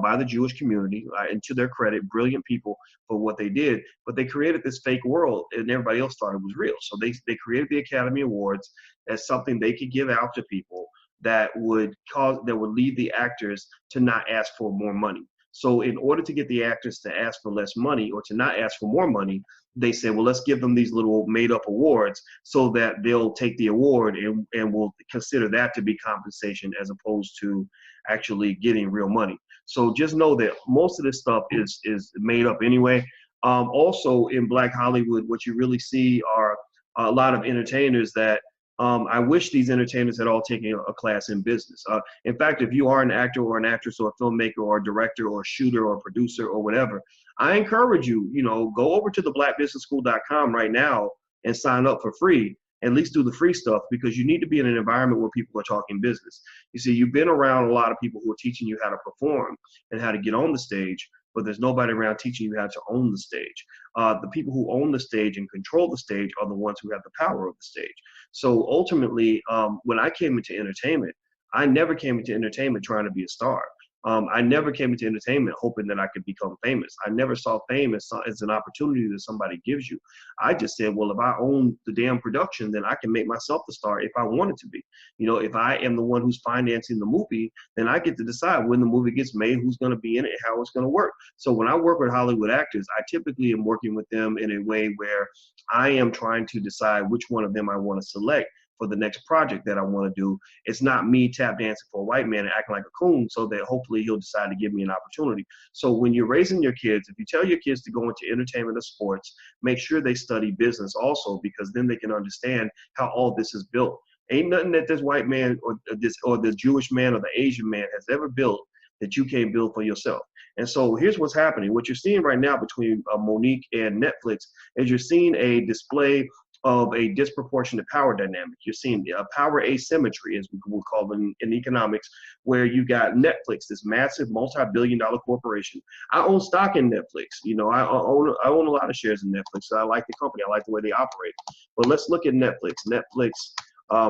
by the Jewish community, and to their credit, brilliant people for what they did. But they created this fake world, and everybody else thought it was real. So they created the Academy Awards as something they could give out to people that would lead the actors to not ask for more money. So in order to get the actors to ask for less money or to not ask for more money, they said, well, let's give them these little made up awards so that they'll take the award and we'll consider that to be compensation as opposed to actually getting real money. So just know that most of this stuff is made up anyway. Also in Black Hollywood, what you really see are a lot of entertainers that I wish these entertainers had all taken a class in business. In fact, if you are an actor or an actress or a filmmaker or a director or a shooter or a producer or whatever, I encourage you, go over to the blackbusinessschool.com right now and sign up for free, at least do the free stuff, because you need to be in an environment where people are talking business. You see, you've been around a lot of people who are teaching you how to perform and how to get on the stage, but there's nobody around teaching you how to own the stage. The people who own the stage and control the stage are the ones who have the power of the stage. So ultimately, when I came into entertainment, I never came into entertainment trying to be a star. I never came into entertainment hoping that I could become famous. I never saw fame as an opportunity that somebody gives you. I just said, well, if I own the damn production, then I can make myself the star if I wanted to be. If I am the one who's financing the movie, then I get to decide when the movie gets made, who's going to be in it, how it's going to work. So when I work with Hollywood actors, I typically am working with them in a way where I am trying to decide which one of them I want to select for the next project that I want to do. It's not me tap dancing for a white man and acting like a coon so that hopefully he'll decide to give me an opportunity. So when you're raising your kids, if you tell your kids to go into entertainment or sports, make sure they study business also, because then they can understand how all this is built. Ain't nothing that this white man or this Jewish man or the Asian man has ever built that you can't build for yourself. And so here's what's happening. What you're seeing right now between Monique and Netflix is you're seeing a display of a disproportionate power dynamic. You're seeing power asymmetry, as we would call it in economics, where you got Netflix, this massive multi-billion-dollar corporation. I own stock in Netflix. I own a lot of shares in Netflix. So I like the company. I like the way they operate. But let's look at Netflix. Netflix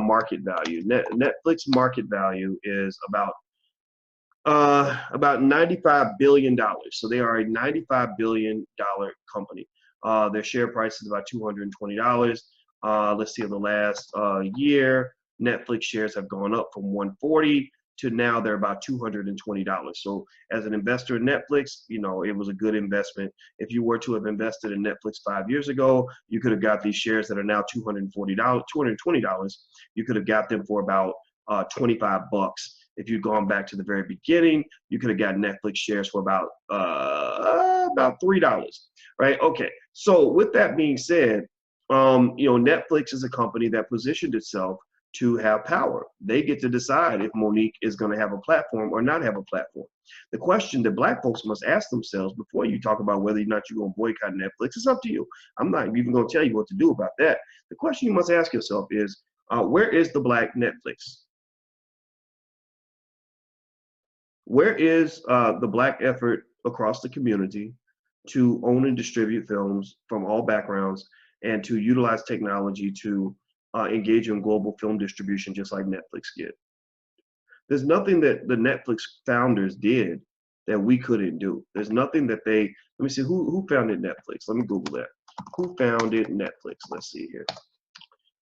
market value. Netflix market value is about $95 billion. So they are a $95 billion company. Their share price is about $220. Let's see, in the last year, Netflix shares have gone up from $140 to now they're about $220. So as an investor in Netflix, it was a good investment. If you were to have invested in Netflix 5 years ago, you could have got these shares that are now $220. You could have got them for about $25. If you'd gone back to the very beginning, you could have got Netflix shares for about $3, right? Okay. So with that being said, Netflix is a company that positioned itself to have power. They get to decide if Monique is going to have a platform or not have a platform. The question that Black folks must ask themselves before you talk about whether or not you're going to boycott Netflix, it's up to you. I'm not even going to tell you what to do about that. The question you must ask yourself is, where is the Black Netflix? Where is the Black effort across the community to own and distribute films from all backgrounds and to utilize technology to engage in global film distribution just like Netflix did? There's nothing that the Netflix founders did that we couldn't do. There's nothing that let me see, who founded Netflix? Let me Google that. Who founded Netflix? Let's see here.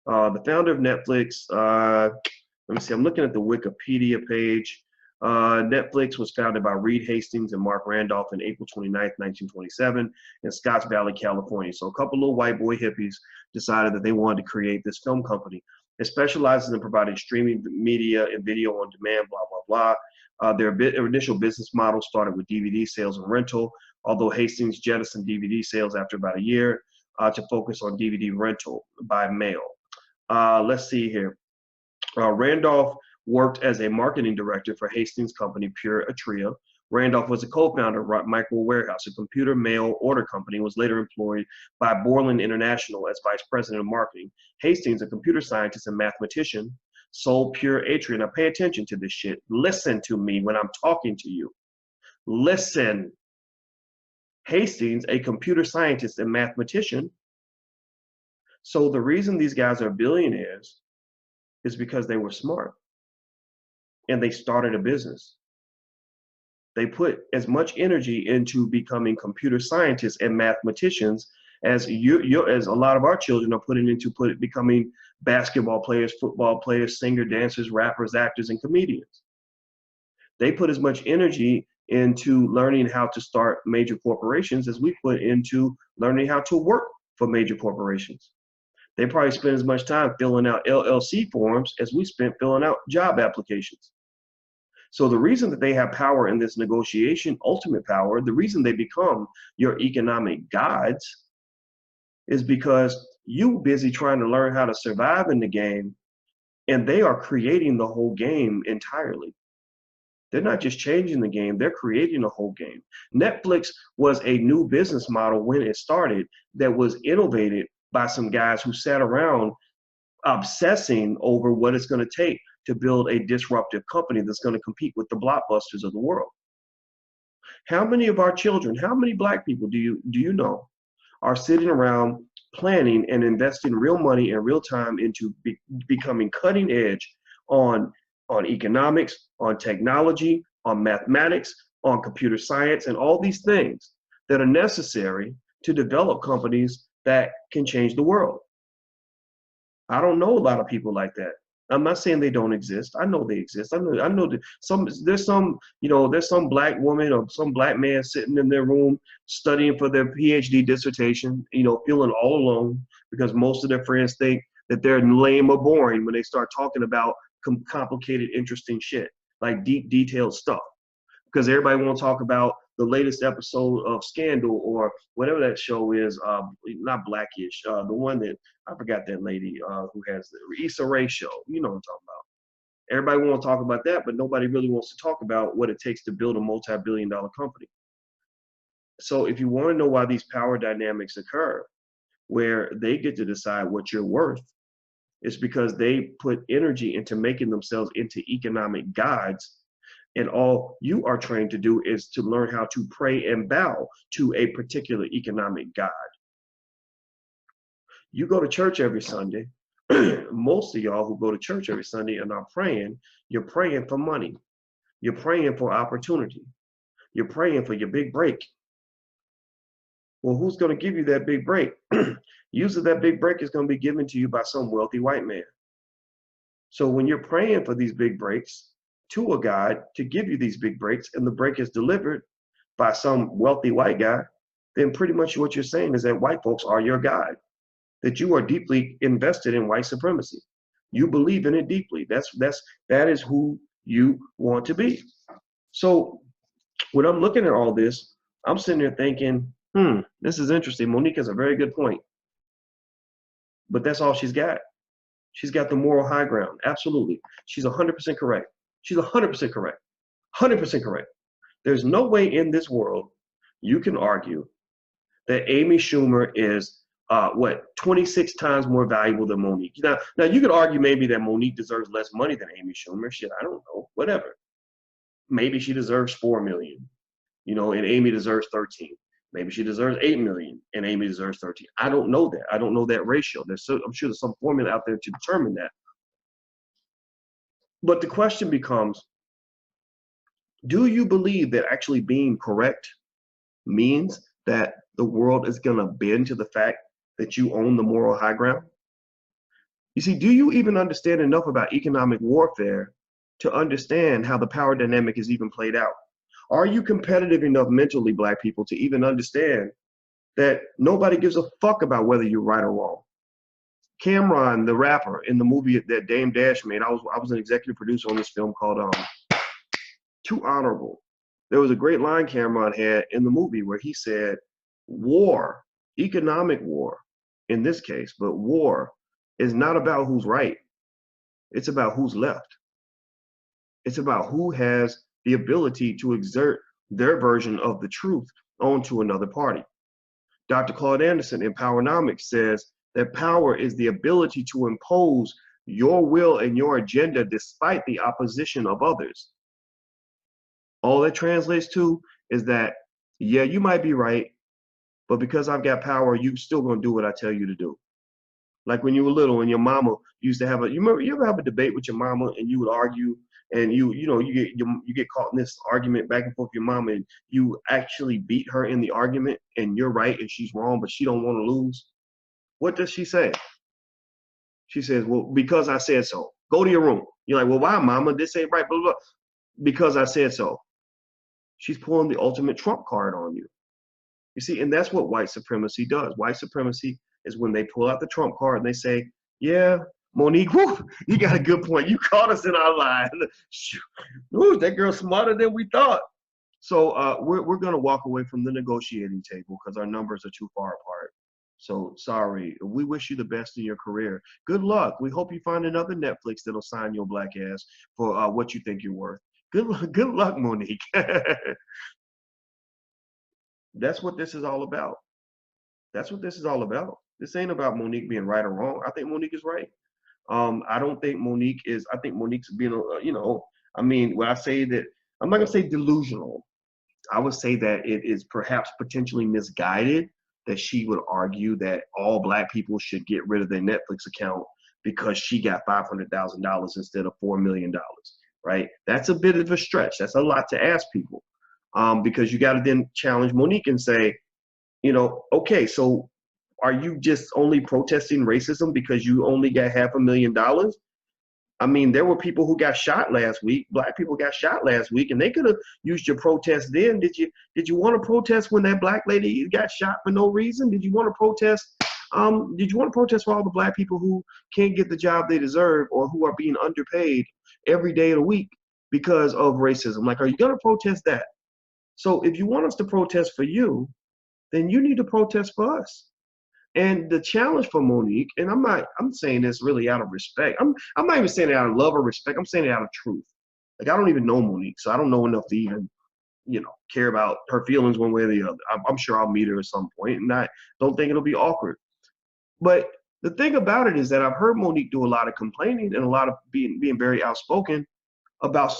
The founder of Netflix, let me see, I'm looking at the Wikipedia page. Netflix was founded by Reed Hastings and Mark Randolph on April 29th, 1927 in Scotts Valley, California. So a couple little white boy hippies decided that they wanted to create this film company. It specializes in providing streaming media and video on demand, blah, blah, blah. Their initial business model started with DVD sales and rental, although Hastings jettisoned DVD sales after about a year to focus on DVD rental by mail. Let's see here. Randolph worked as a marketing director for Hastings' company, Pure Atria. Randolph was a co-founder of Micro Warehouse, a computer mail order company, and was later employed by Borland International as vice president of marketing. Hastings, a computer scientist and mathematician, sold Pure Atria. Now pay attention to this shit. Listen to me when I'm talking to you. Listen. Hastings, a computer scientist and mathematician. So the reason these guys are billionaires is because they were smart and they started a business. They put as much energy into becoming computer scientists and mathematicians as as a lot of our children are putting into becoming basketball players, football players, singer, dancers, rappers, actors, and comedians. They put as much energy into learning how to start major corporations as we put into learning how to work for major corporations. They probably spend as much time filling out LLC forms as we spent filling out job applications. So the reason that they have power in this negotiation, ultimate power, the reason they become your economic gods is because you busy trying to learn how to survive in the game, and they are creating the whole game entirely. They're not just changing the game, they're creating the whole game. Netflix was a new business model when it started that was innovated by some guys who sat around obsessing over what it's going to take to build a disruptive company that's going to compete with the blockbusters of the world. How many of our children, how many Black people do you know are sitting around planning and investing real money and real time into becoming cutting edge on economics, on technology, on mathematics, on computer science, and all these things that are necessary to develop companies that can change the world? I don't know a lot of people like that. I'm not saying they don't exist. I know they exist. I know that there's some Black woman or some Black man sitting in their room studying for their PhD dissertation, feeling all alone because most of their friends think that they're lame or boring when they start talking about complicated, interesting shit, like deep, detailed stuff. Because everybody want to talk about the latest episode of Scandal or whatever that show is, not Blackish, the one that, I forgot that lady who has the Issa Rae show. You know what I'm talking about. Everybody want to talk about that, but nobody really wants to talk about what it takes to build a multi-billion-dollar company. So if you want to know why these power dynamics occur, where they get to decide what you're worth, it's because they put energy into making themselves into economic gods. And all you are trained to do is to learn how to pray and bow to a particular economic god. You go to church every Sunday. Most of y'all who go to church every Sunday and are praying, you're praying for money. You're praying for opportunity. You're praying for your big break. Well, who's going to give you that big break? Usually that big break is going to be given to you by some wealthy white man. So when you're praying for these big breaks to a God to give you these big breaks, and the break is delivered by some wealthy white guy, then pretty much what you're saying is that white folks are your God, that you are deeply invested in white supremacy, You believe in it deeply. That is who you want to be. So when I'm looking at all this, I'm sitting there thinking, this is interesting. Monique has a very good point. But that's all she's got. She's got the moral high ground. Absolutely. She's 100% correct. She's 100% correct. 100% correct. There's no way in this world you can argue that Amy Schumer is 26 times more valuable than Monique. Now you could argue maybe that Monique deserves less money than Amy Schumer. Shit, I don't know. Whatever. Maybe she deserves $4 million, and Amy deserves 13. Maybe she deserves 8 million and Amy deserves 13. I don't know that. I don't know that ratio. I'm sure there's some formula out there to determine that. But the question becomes, do you believe that actually being correct means that the world is going to bend to the fact that you own the moral high ground? You see, do you even understand enough about economic warfare to understand how the power dynamic is even played out? Are you competitive enough mentally, Black people, to even understand that nobody gives a fuck about whether you're right or wrong? Cameron, the rapper, in the movie that Dame Dash made, I was an executive producer on this film called Too Honorable. There was a great line Cameron had in the movie where he said, war, economic war in this case, but war is not about who's right. It's about who's left. It's about who has the ability to exert their version of the truth onto another party. Dr. Claude Anderson in Powernomics says that power is the ability to impose your will and your agenda despite the opposition of others. All that translates to is that, yeah, you might be right, but because I've got power, you still gonna do what I tell you to do. Like when you were little and your mama used to have you ever have a debate with your mama and you would argue and you get caught in this argument back and forth with your mama and you actually beat her in the argument and you're right and she's wrong, but she don't want to lose. What does she say? She says, well, because I said so. Go to your room. You're like, well, why, mama? This ain't right, blah, blah, blah. Because I said so. She's pulling the ultimate trump card on you. You see, and that's what white supremacy does. White supremacy is when they pull out the trump card and they say, yeah, Monique, whew, you got a good point. You caught us in our lie. Ooh, that girl's smarter than we thought. So we're going to walk away from the negotiating table because our numbers are too far apart. So sorry. We wish you the best in your career. Good luck. We hope you find another Netflix that'll sign your Black ass for what you think you're worth. Good luck, Monique. That's what this is all about. That's what this is all about. This ain't about Monique being right or wrong. I think Monique is right. I don't think Monique is, I think Monique's being, when I say that, I'm not gonna say delusional. I would say that it is perhaps potentially misguided that she would argue that all Black people should get rid of their Netflix account because she got $500,000 instead of $4 million, right? That's a bit of a stretch. That's a lot to ask people because you gotta then challenge Monique and say, okay, so are you just only protesting racism because you only got $500,000? I mean, there were people who got shot last week. Black people got shot last week, and they could have used your protest then. Did you want to protest when that Black lady got shot for no reason? Did you want to protest? Did you want to protest for all the Black people who can't get the job they deserve or who are being underpaid every day of the week because of racism? Like, are you going to protest that? So if you want us to protest for you, then you need to protest for us. And the challenge for Monique, and I'm saying this really out of respect. I'm not even saying it out of love or respect. I'm saying it out of truth. Like, I don't even know Monique, so I don't know enough to even, care about her feelings one way or the other. I'm sure I'll meet her at some point, and I don't think it'll be awkward. But the thing about it is that I've heard Monique do a lot of complaining and a lot of being very outspoken about,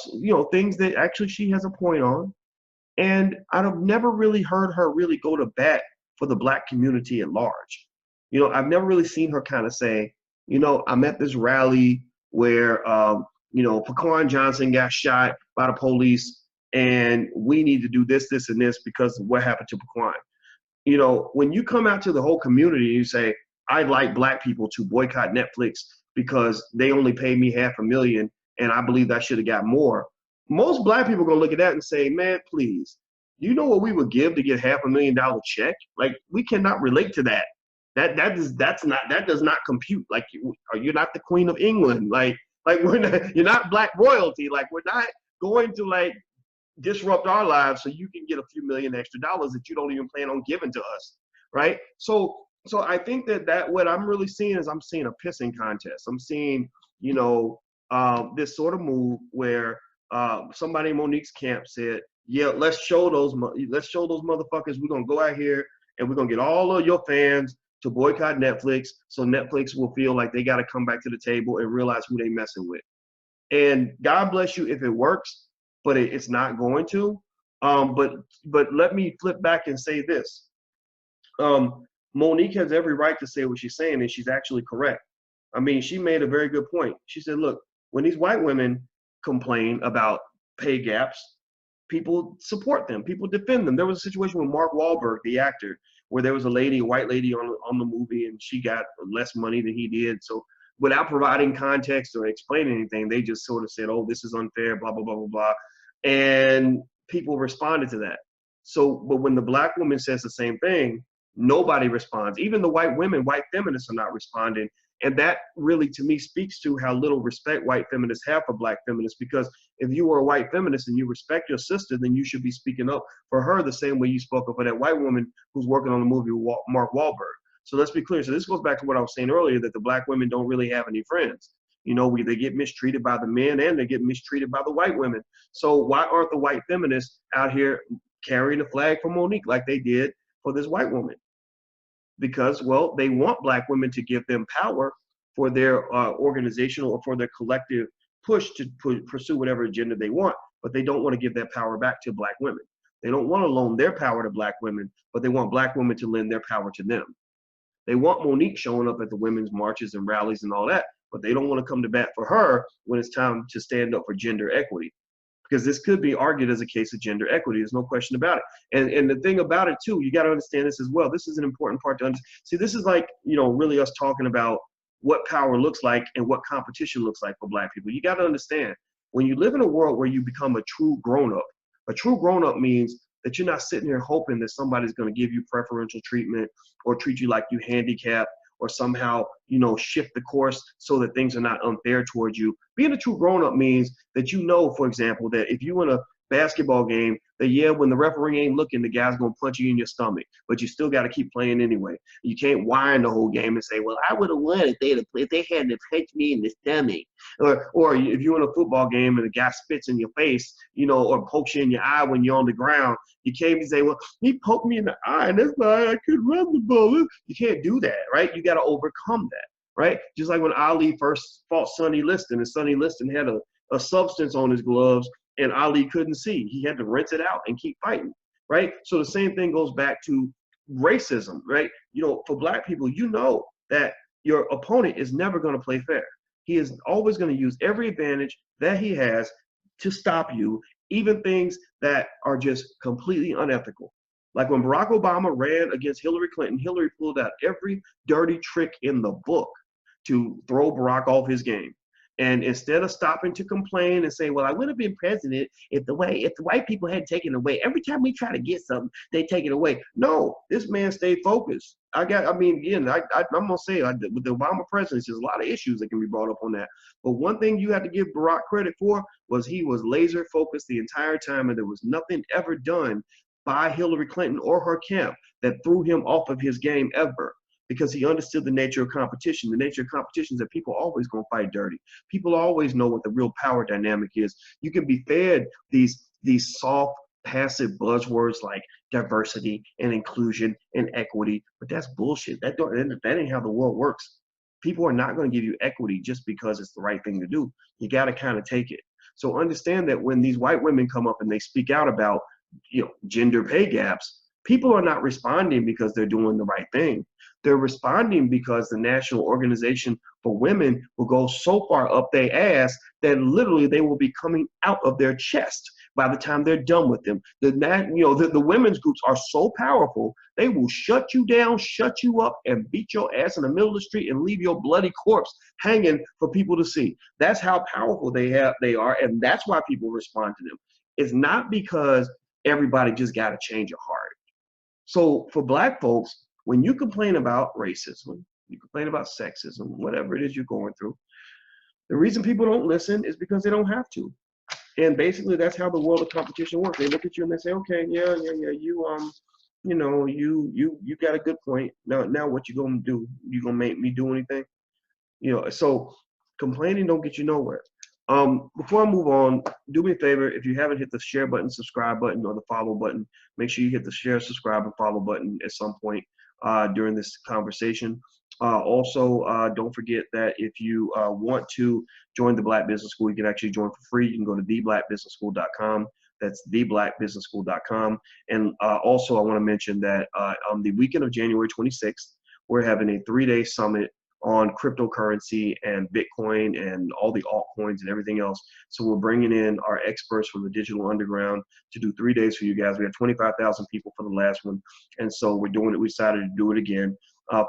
things that actually she has a point on. And I've never really heard her really go to bat for the Black community at large. I've never really seen her kind of say, I'm at this rally where, Paquan Johnson got shot by the police and we need to do this, this, and this because of what happened to Paquan. When you come out to the whole community and you say, I'd like Black people to boycott Netflix because they only paid me $500,000 and I believe I should have got more. Most Black people are going to look at that and say, man, please, you know what we would give to get $500,000 check? Like, we cannot relate to that. That does not compute. Like you're not the Queen of England. Like you're not black royalty. Like we're not going to like disrupt our lives so you can get a few million extra dollars that you don't even plan on giving to us, right? So I think that what I'm really seeing is I'm seeing a pissing contest. I'm seeing, this sort of move where somebody in Monique's camp said, yeah, let's show those motherfuckers. We're gonna go out here and we're gonna get all of your fans to boycott Netflix, so Netflix will feel like they got to come back to the table and realize who they messing with. And God bless you if it works, but it's not going to. But let me flip back and say this. Monique has every right to say what she's saying, and she's actually correct. I mean, she made a very good point. She said, look, when these white women complain about pay gaps, people support them. People defend them. There was a situation with Mark Wahlberg, the actor, where there was a white lady on the movie, and she got less money than he did. So without providing context or explaining anything, they just sort of said, oh, this is unfair, blah, blah, blah, blah, blah. And people responded to that. So, but when the black woman says the same thing, nobody responds. Even the white feminists are not responding. And that really, to me, speaks to how little respect white feminists have for black feminists. Because if you were a white feminist and you respect your sister, then you should be speaking up for her the same way you spoke up for that white woman who's working on the movie with Mark Wahlberg. So let's be clear. So this goes back to what I was saying earlier, that the black women don't really have any friends. They get mistreated by the men and they get mistreated by the white women. So why aren't the white feminists out here carrying the flag for Monique like they did for this white woman? Because, well, they want black women to give them power for their organizational or for their collective push to pursue whatever agenda they want, but they don't want to give that power back to black women. They don't want to loan their power to black women, but they want black women to lend their power to them. They want Monique showing up at the women's marches and rallies and all that, but they don't want to come to bat for her when it's time to stand up for gender equity. Because this could be argued as a case of gender equity. There's no question about it. And the thing about it, too, you got to understand this as well. This is an important part to understand. See, this is like, really us talking about what power looks like and what competition looks like for black people. You got to understand, when you live in a world where you become a true grown-up means that you're not sitting here hoping that somebody's going to give you preferential treatment or treat you like you handicapped or somehow, shift the course so that things are not unfair towards you. Being a true grown-up means that for example, that if you in a basketball game, that when the referee ain't looking, the guy's going to punch you in your stomach, but you still got to keep playing anyway. You can't whine the whole game and say, well, I would have won if they hadn't punched me in the stomach. Or if you're in a football game and the guy spits in your face, or pokes you in your eye when you're on the ground, you can't even say, well, he poked me in the eye and that's why I couldn't run the ball. You can't do that, right? You got to overcome that, right? Just like when Ali first fought Sonny Liston, and Sonny Liston had a substance on his gloves and Ali couldn't see. He had to rinse it out and keep fighting, right? So the same thing goes back to racism, right? For black people, that your opponent is never going to play fair. He is always going to use every advantage that he has to stop you, even things that are just completely unethical. Like when Barack Obama ran against Hillary Clinton, Hillary pulled out every dirty trick in the book to throw Barack off his game. And instead of stopping to complain and say, well, I would have been president if the white people hadn't taken it away. Every time we try to get something, they take it away. No, this man stayed focused. I'm going to say with the Obama presidency, there's a lot of issues that can be brought up on that. But one thing you have to give Barack credit for was he was laser focused the entire time, and there was nothing ever done by Hillary Clinton or her camp that threw him off of his game ever. Because he understood the nature of competition. The nature of competition is that people are always going to fight dirty. People always know what the real power dynamic is. You can be fed these soft, passive buzzwords like diversity and inclusion and equity, but that's bullshit. That ain't how the world works. People are not going to give you equity just because it's the right thing to do. You got to kind of take it. So understand that when these white women come up and they speak out about gender pay gaps, people are not responding because they're doing the right thing. They're responding because the National Organization for Women will go so far up their ass that literally they will be coming out of their chest by the time they're done with them. The women's groups are so powerful, they will shut you down, shut you up, and beat your ass in the middle of the street and leave your bloody corpse hanging for people to see. That's how powerful they are, and that's why people respond to them. It's not because everybody just got to change your heart. So for black folks, when you complain about racism, you complain about sexism, whatever it is you're going through, the reason people don't listen is because they don't have to. And basically that's how the world of competition works. They look at you and they say, okay, yeah, you got a good point. Now what you gonna do? You gonna make me do anything? So complaining don't get you nowhere. Before I move on, do me a favor, if you haven't hit the share button, subscribe button, or the follow button, make sure you hit the share, subscribe, and follow button at some point during this conversation. Also, don't forget that if you want to join the Black Business School, you can actually join for free. You can go to theblackbusinessschool.com. That's theblackbusinessschool.com. And also, I want to mention that on the weekend of January 26th, we're having a 3-day summit on cryptocurrency and Bitcoin and all the altcoins and everything else. So we're bringing in our experts from the digital underground to do 3 days for you guys. We had 25,000 people for the last one. And so we're doing it. We decided to do it again.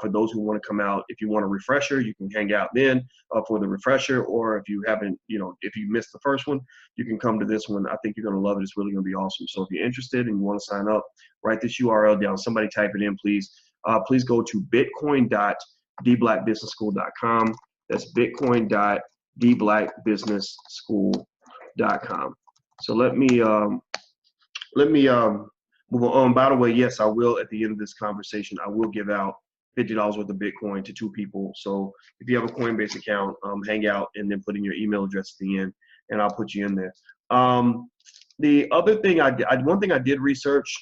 For those who want to come out, if you want a refresher, you can hang out then for the refresher, or if you haven't, if you missed the first one, you can come to this one. I think you're going to love it. It's really going to be awesome. So if you're interested and you want to sign up, write this URL down. Somebody type it in, please. Please go to bitcoin.theblackbusinessschool.com. That's bitcoin.theblackbusinessschool.com. So let me move on. By the way, yes, I will, at the end of this conversation, I will give out $50 worth of Bitcoin to 2 people. So if you have a Coinbase account, hang out and then put in your email address at the end, and I'll put you in there. The other thing one thing I did research,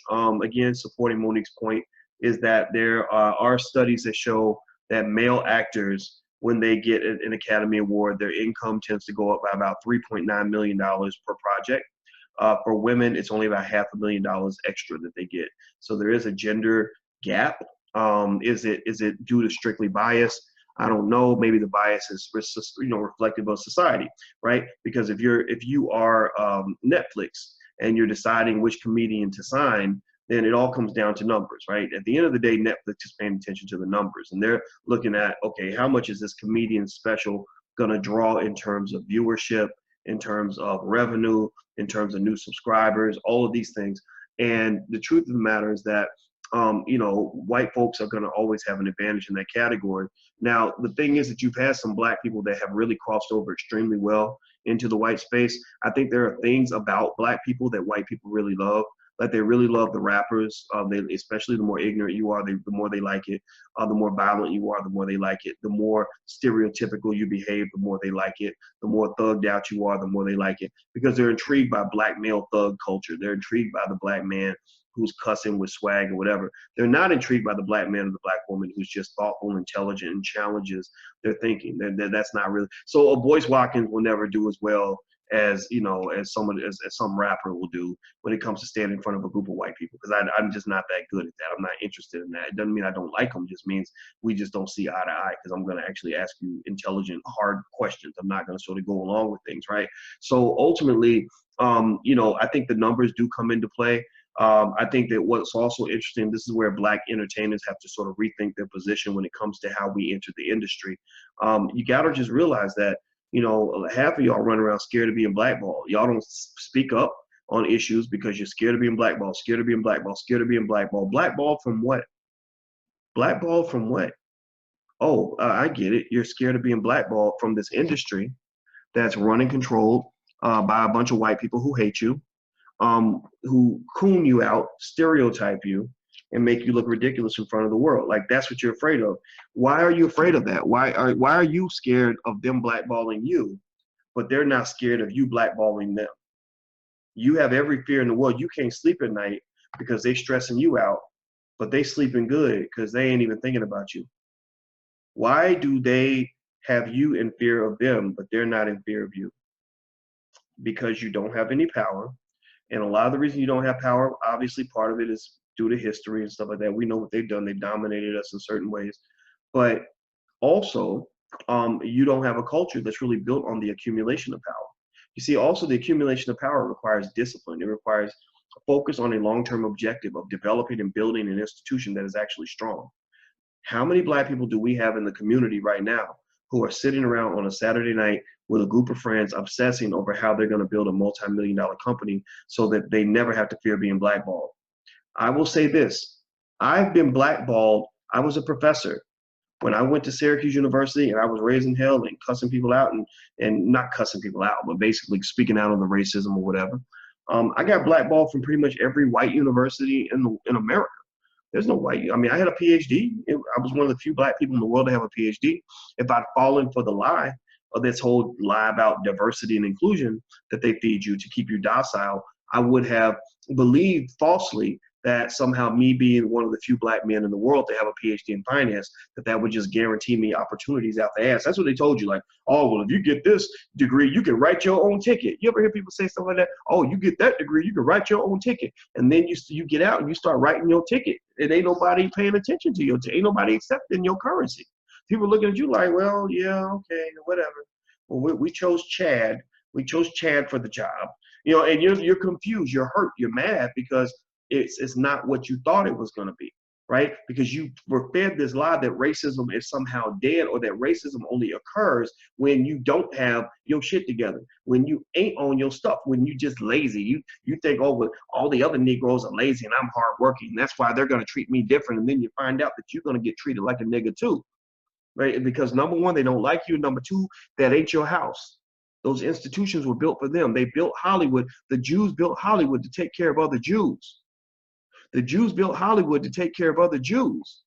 again, supporting Monique's point, is that there are studies that show that male actors, when they get an Academy Award, their income tends to go up by about $3.9 million per project. For women, it's only about $500,000 extra that they get. So there is a gender gap. Is it due to strictly bias? I don't know. Maybe the bias is reflective of society, right? Because if you are Netflix and you're deciding which comedian to sign, then it all comes down to numbers, right? At the end of the day, Netflix is paying attention to the numbers, and they're looking at, okay, how much is this comedian special going to draw in terms of viewership, in terms of revenue, in terms of new subscribers, all of these things. And the truth of the matter is that white folks are going to always have an advantage in that category. Now, the thing is that you've had some black people that have really crossed over extremely well into the white space. I think there are things about black people that white people really love. Like, they really love the rappers. Especially the more ignorant you are, the more they like it. The more violent you are, the more they like it. The more stereotypical you behave, the more they like it. The more thugged out you are, the more they like it. Because they're intrigued by black male thug culture. They're intrigued by the black man who's cussing with swag or whatever. They're not intrigued by the black man or the black woman who's just thoughtful, intelligent, and challenges their thinking. That's not really. So a Boyce Watkins will never do as well as some rapper will do when it comes to standing in front of a group of white people, because I'm just not that good at that. I'm not interested in that. It doesn't mean I don't like them. It just means we just don't see eye to eye, because I'm going to actually ask you intelligent, hard questions. I'm not going to sort of go along with things, right? So ultimately, I think the numbers do come into play. I think that what's also interesting, this is where black entertainers have to sort of rethink their position when it comes to how we enter the industry. You got to just realize that, half of y'all run around scared of being blackballed. Y'all don't speak up on issues because you're scared of being blackballed, scared of being blackballed, scared of being blackballed. Blackballed from what? Blackballed from what? Oh, I get it. You're scared of being blackballed from this industry that's run and controlled by a bunch of white people who hate you, who coon you out, stereotype you, and make you look ridiculous in front of the world. Like, that's what you're afraid of. Why are you afraid of that? Why are you scared of them blackballing you, but they're not scared of you blackballing them? You have every fear in the world. You can't sleep at night because they stressing you out, but they sleeping good because they ain't even thinking about you. Why do they have you in fear of them, but they're not in fear of you? Because you don't have any power. And a lot of the reason you don't have power, obviously part of it is due to history and stuff like that. We know what they've done. They've dominated us in certain ways. But also, you don't have a culture that's really built on the accumulation of power. You see, also the accumulation of power requires discipline. It requires a focus on a long-term objective of developing and building an institution that is actually strong. How many black people do we have in the community right now who are sitting around on a Saturday night with a group of friends obsessing over how they're going to build a multi-million-dollar company so that they never have to fear being blackballed? I will say this. I've been blackballed I was a professor. When I went to Syracuse University and I was raising hell and cussing people out and not cussing people out, but basically speaking out on the racism or whatever, I got blackballed from pretty much every white university in America. There's no white. I mean, I had a PhD. I was one of the few black people in the world to have a PhD. If I'd fallen for the lie of this whole lie about diversity and inclusion that they feed you to keep you docile, I would have believed falsely that somehow me being one of the few black men in the world to have a PhD in finance, that would just guarantee me opportunities out the ass. That's what they told you. Like, oh, well, if you get this degree, you can write your own ticket. You ever hear people say stuff like that? Oh, you get that degree, you can write your own ticket. And then you get out and you start writing your ticket. And ain't nobody paying attention to your ticket. Ain't nobody accepting your currency. People looking at you like, well, yeah, okay, whatever. Well, we chose Chad. We chose Chad for the job. You know, and you're confused, you're hurt, you're mad because it's not what you thought it was going to be, right? Because you were fed this lie that racism is somehow dead, or that racism only occurs when you don't have your shit together, when you ain't on your stuff, when you just lazy. You think, oh, well, all the other Negroes are lazy and I'm hardworking. That's why they're going to treat me different. And then you find out that you're going to get treated like a nigga too, right? Because number one, they don't like you. Number two, that ain't your house. Those institutions were built for them. They built Hollywood. The Jews built Hollywood to take care of other Jews. The Jews built Hollywood to take care of other Jews.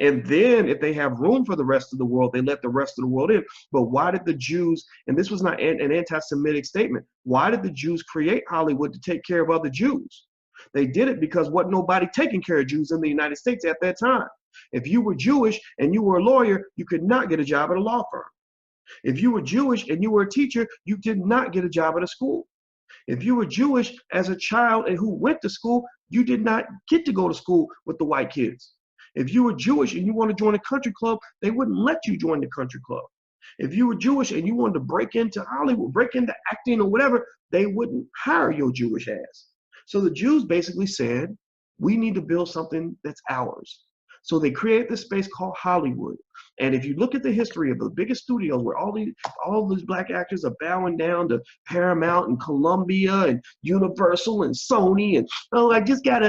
And then if they have room for the rest of the world, they let the rest of the world in. But why did the Jews, and this was not an anti-Semitic statement, why did the Jews create Hollywood to take care of other Jews? They did it because wasn't nobody taking care of Jews in the United States at that time. If you were Jewish and you were a lawyer, you could not get a job at a law firm. If you were Jewish and you were a teacher, you did not get a job at a school. If you were Jewish as a child and who went to school, you did not get to go to school with the white kids. If you were Jewish and you want to join a country club, they wouldn't let you join the country club. If you were Jewish and you wanted to break into Hollywood, break into acting or whatever, they wouldn't hire your Jewish ass. So the Jews basically said, we need to build something that's ours. So they created this space called Hollywood. And if you look at the history of the biggest studios where all these black actors are bowing down to Paramount and Columbia and Universal and Sony, and oh, I just had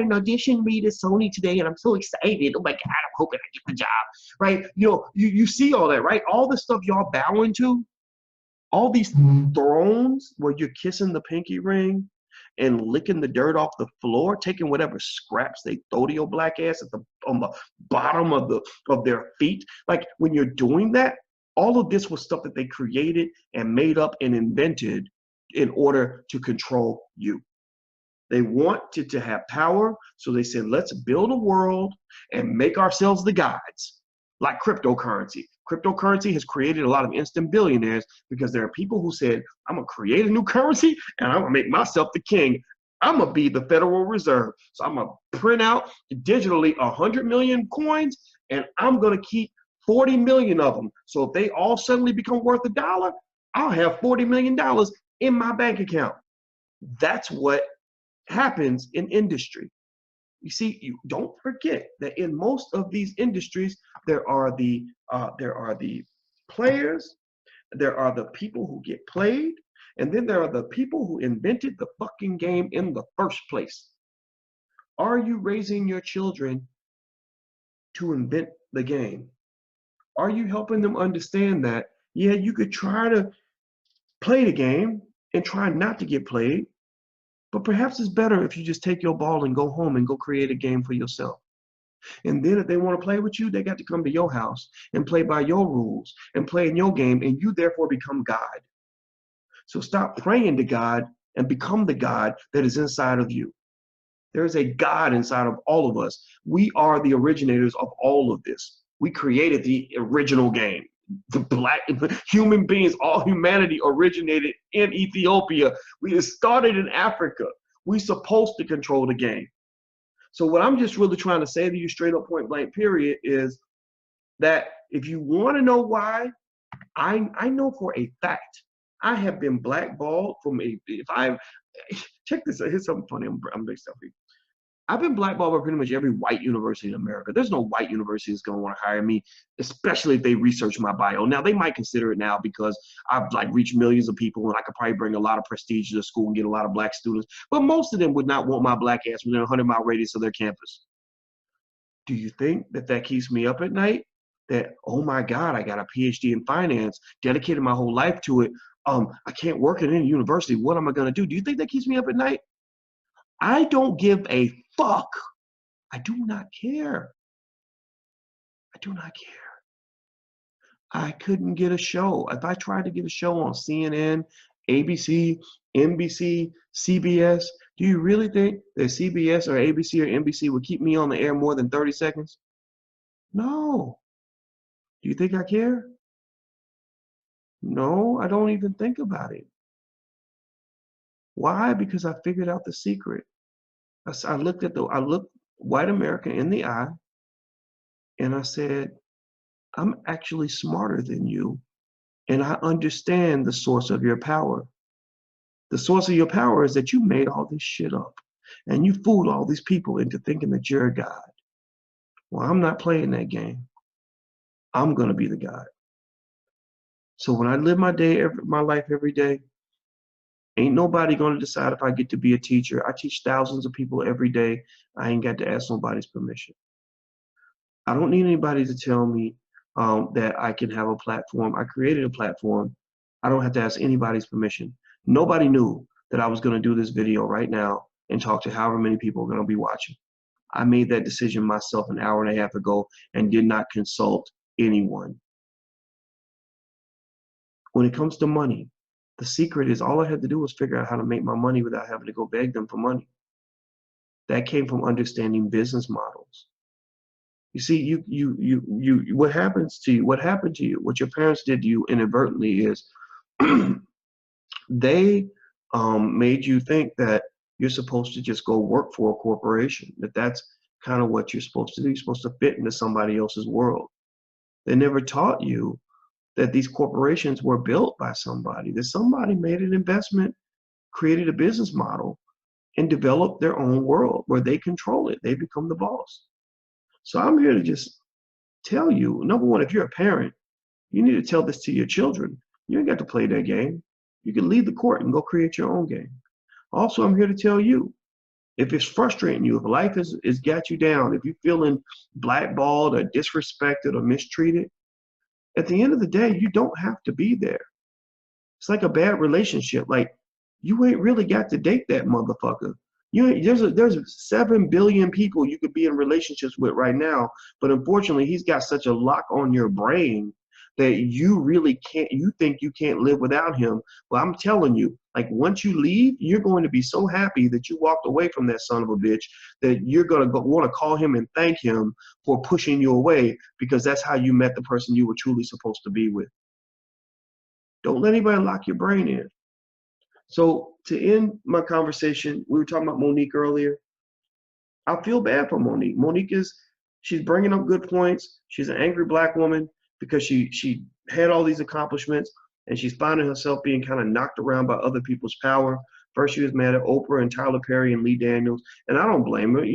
an audition read at Sony today and I'm so excited. Oh my God, I'm hoping I get the job, right? You know, you see all that, right? All the stuff y'all bowing to, all these thrones where you're kissing the pinky ring and licking the dirt off the floor, taking whatever scraps they throw to your black ass on the bottom of their feet. Like when you're doing that, all of this was stuff that they created and made up and invented in order to control you. They wanted to have power, so they said, let's build a world and make ourselves the gods, like cryptocurrency. Cryptocurrency has created a lot of instant billionaires because there are people who said, I'm going to create a new currency and I'm going to make myself the king. I'm going to be the Federal Reserve. So I'm going to print out digitally 100 million coins and I'm going to keep 40 million of them. So if they all suddenly become worth $1, I'll have $40 million in my bank account. That's what happens in industry. You see, you don't forget that in most of these industries, there are the players, there are the people who get played, and then there are the people who invented the fucking game in the first place. Are you raising your children to invent the game? Are you helping them understand that, yeah, you could try to play the game and try not to get played, but perhaps it's better if you just take your ball and go home and go create a game for yourself. And then if they want to play with you, they got to come to your house and play by your rules and play in your game, and you therefore become God. So stop praying to God and become the God that is inside of you. There is a God inside of all of us. We are the originators of all of this. We created the original game. The black human beings, all humanity originated in Ethiopia. We started in Africa. We're supposed to control the game. So what I'm just really trying to say to you straight up point blank period is that if you want to know why, I know for a fact I have been blackballed from check this out. Here's something funny. I'm big stuff. I've been blackballed by pretty much every white university in America. There's no white university that's going to want to hire me, especially if they research my bio. Now, they might consider it now because I've reached millions of people and I could probably bring a lot of prestige to the school and get a lot of black students. But most of them would not want my black ass within a 100-mile radius of their campus. Do you think that that keeps me up at night? That, oh my God, I got a PhD in finance, dedicated my whole life to it. I can't work at any university. What am I going to do? Do you think that keeps me up at night? I don't give a fuck. I do not care. I do not care. I couldn't get a show. If I tried to get a show on CNN, ABC, NBC, CBS, do you really think that CBS or ABC or NBC would keep me on the air more than 30 seconds? No. Do you think I care? No, I don't even think about it. Why? Because I figured out the secret. I looked white America in the eye and I said, I'm actually smarter than you, and I understand the source of your power. The source of your power is that you made all this shit up and you fooled all these people into thinking that you're a God. Well, I'm not playing that game. I'm going to be the God. So when I live my life every day, ain't nobody going to decide if I get to be a teacher. I teach thousands of people every day. I ain't got to ask nobody's permission. I don't need anybody to tell me that I can have a platform. I created a platform. I don't have to ask anybody's permission. Nobody knew that I was going to do this video right now and talk to however many people are going to be watching. I made that decision myself an hour and a half ago and did not consult anyone. When it comes to money, the secret is all I had to do was figure out how to make my money without having to go beg them for money. That came from understanding business models. You see, what happened to you, what your parents did to you inadvertently is they made you think that you're supposed to just go work for a corporation, that's kind of what you're supposed to do. You're supposed to fit into somebody else's world. They never taught you that these corporations were built by somebody, that somebody made an investment, created a business model, and developed their own world where they control it. They become the boss. So I'm here to just tell you, number one, if you're a parent, you need to tell this to your children. You ain't got to play that game. You can leave the court and go create your own game. Also, I'm here to tell you, if it's frustrating you, if life is got you down, if you're feeling blackballed or disrespected or mistreated, at the end of the day, you don't have to be there. It's like a bad relationship. Like, you ain't really got to date that motherfucker. There's 7 billion people you could be in relationships with right now, but unfortunately, he's got such a lock on your brain that you really can't. You think you can't live without him. Well, I'm telling you, like, once you leave, you're going to be so happy that you walked away from that son of a bitch that you're gonna want to call him and thank him for pushing you away, because that's how you met the person you were truly supposed to be with. Don't let anybody lock your brain in. So to end my conversation, we were talking about Monique earlier. I feel bad for Monique. She's bringing up good points. She's an angry black woman because she had all these accomplishments and she's finding herself being kind of knocked around by other people's power. First, she was mad at Oprah and Tyler Perry and Lee Daniels, and I don't blame her.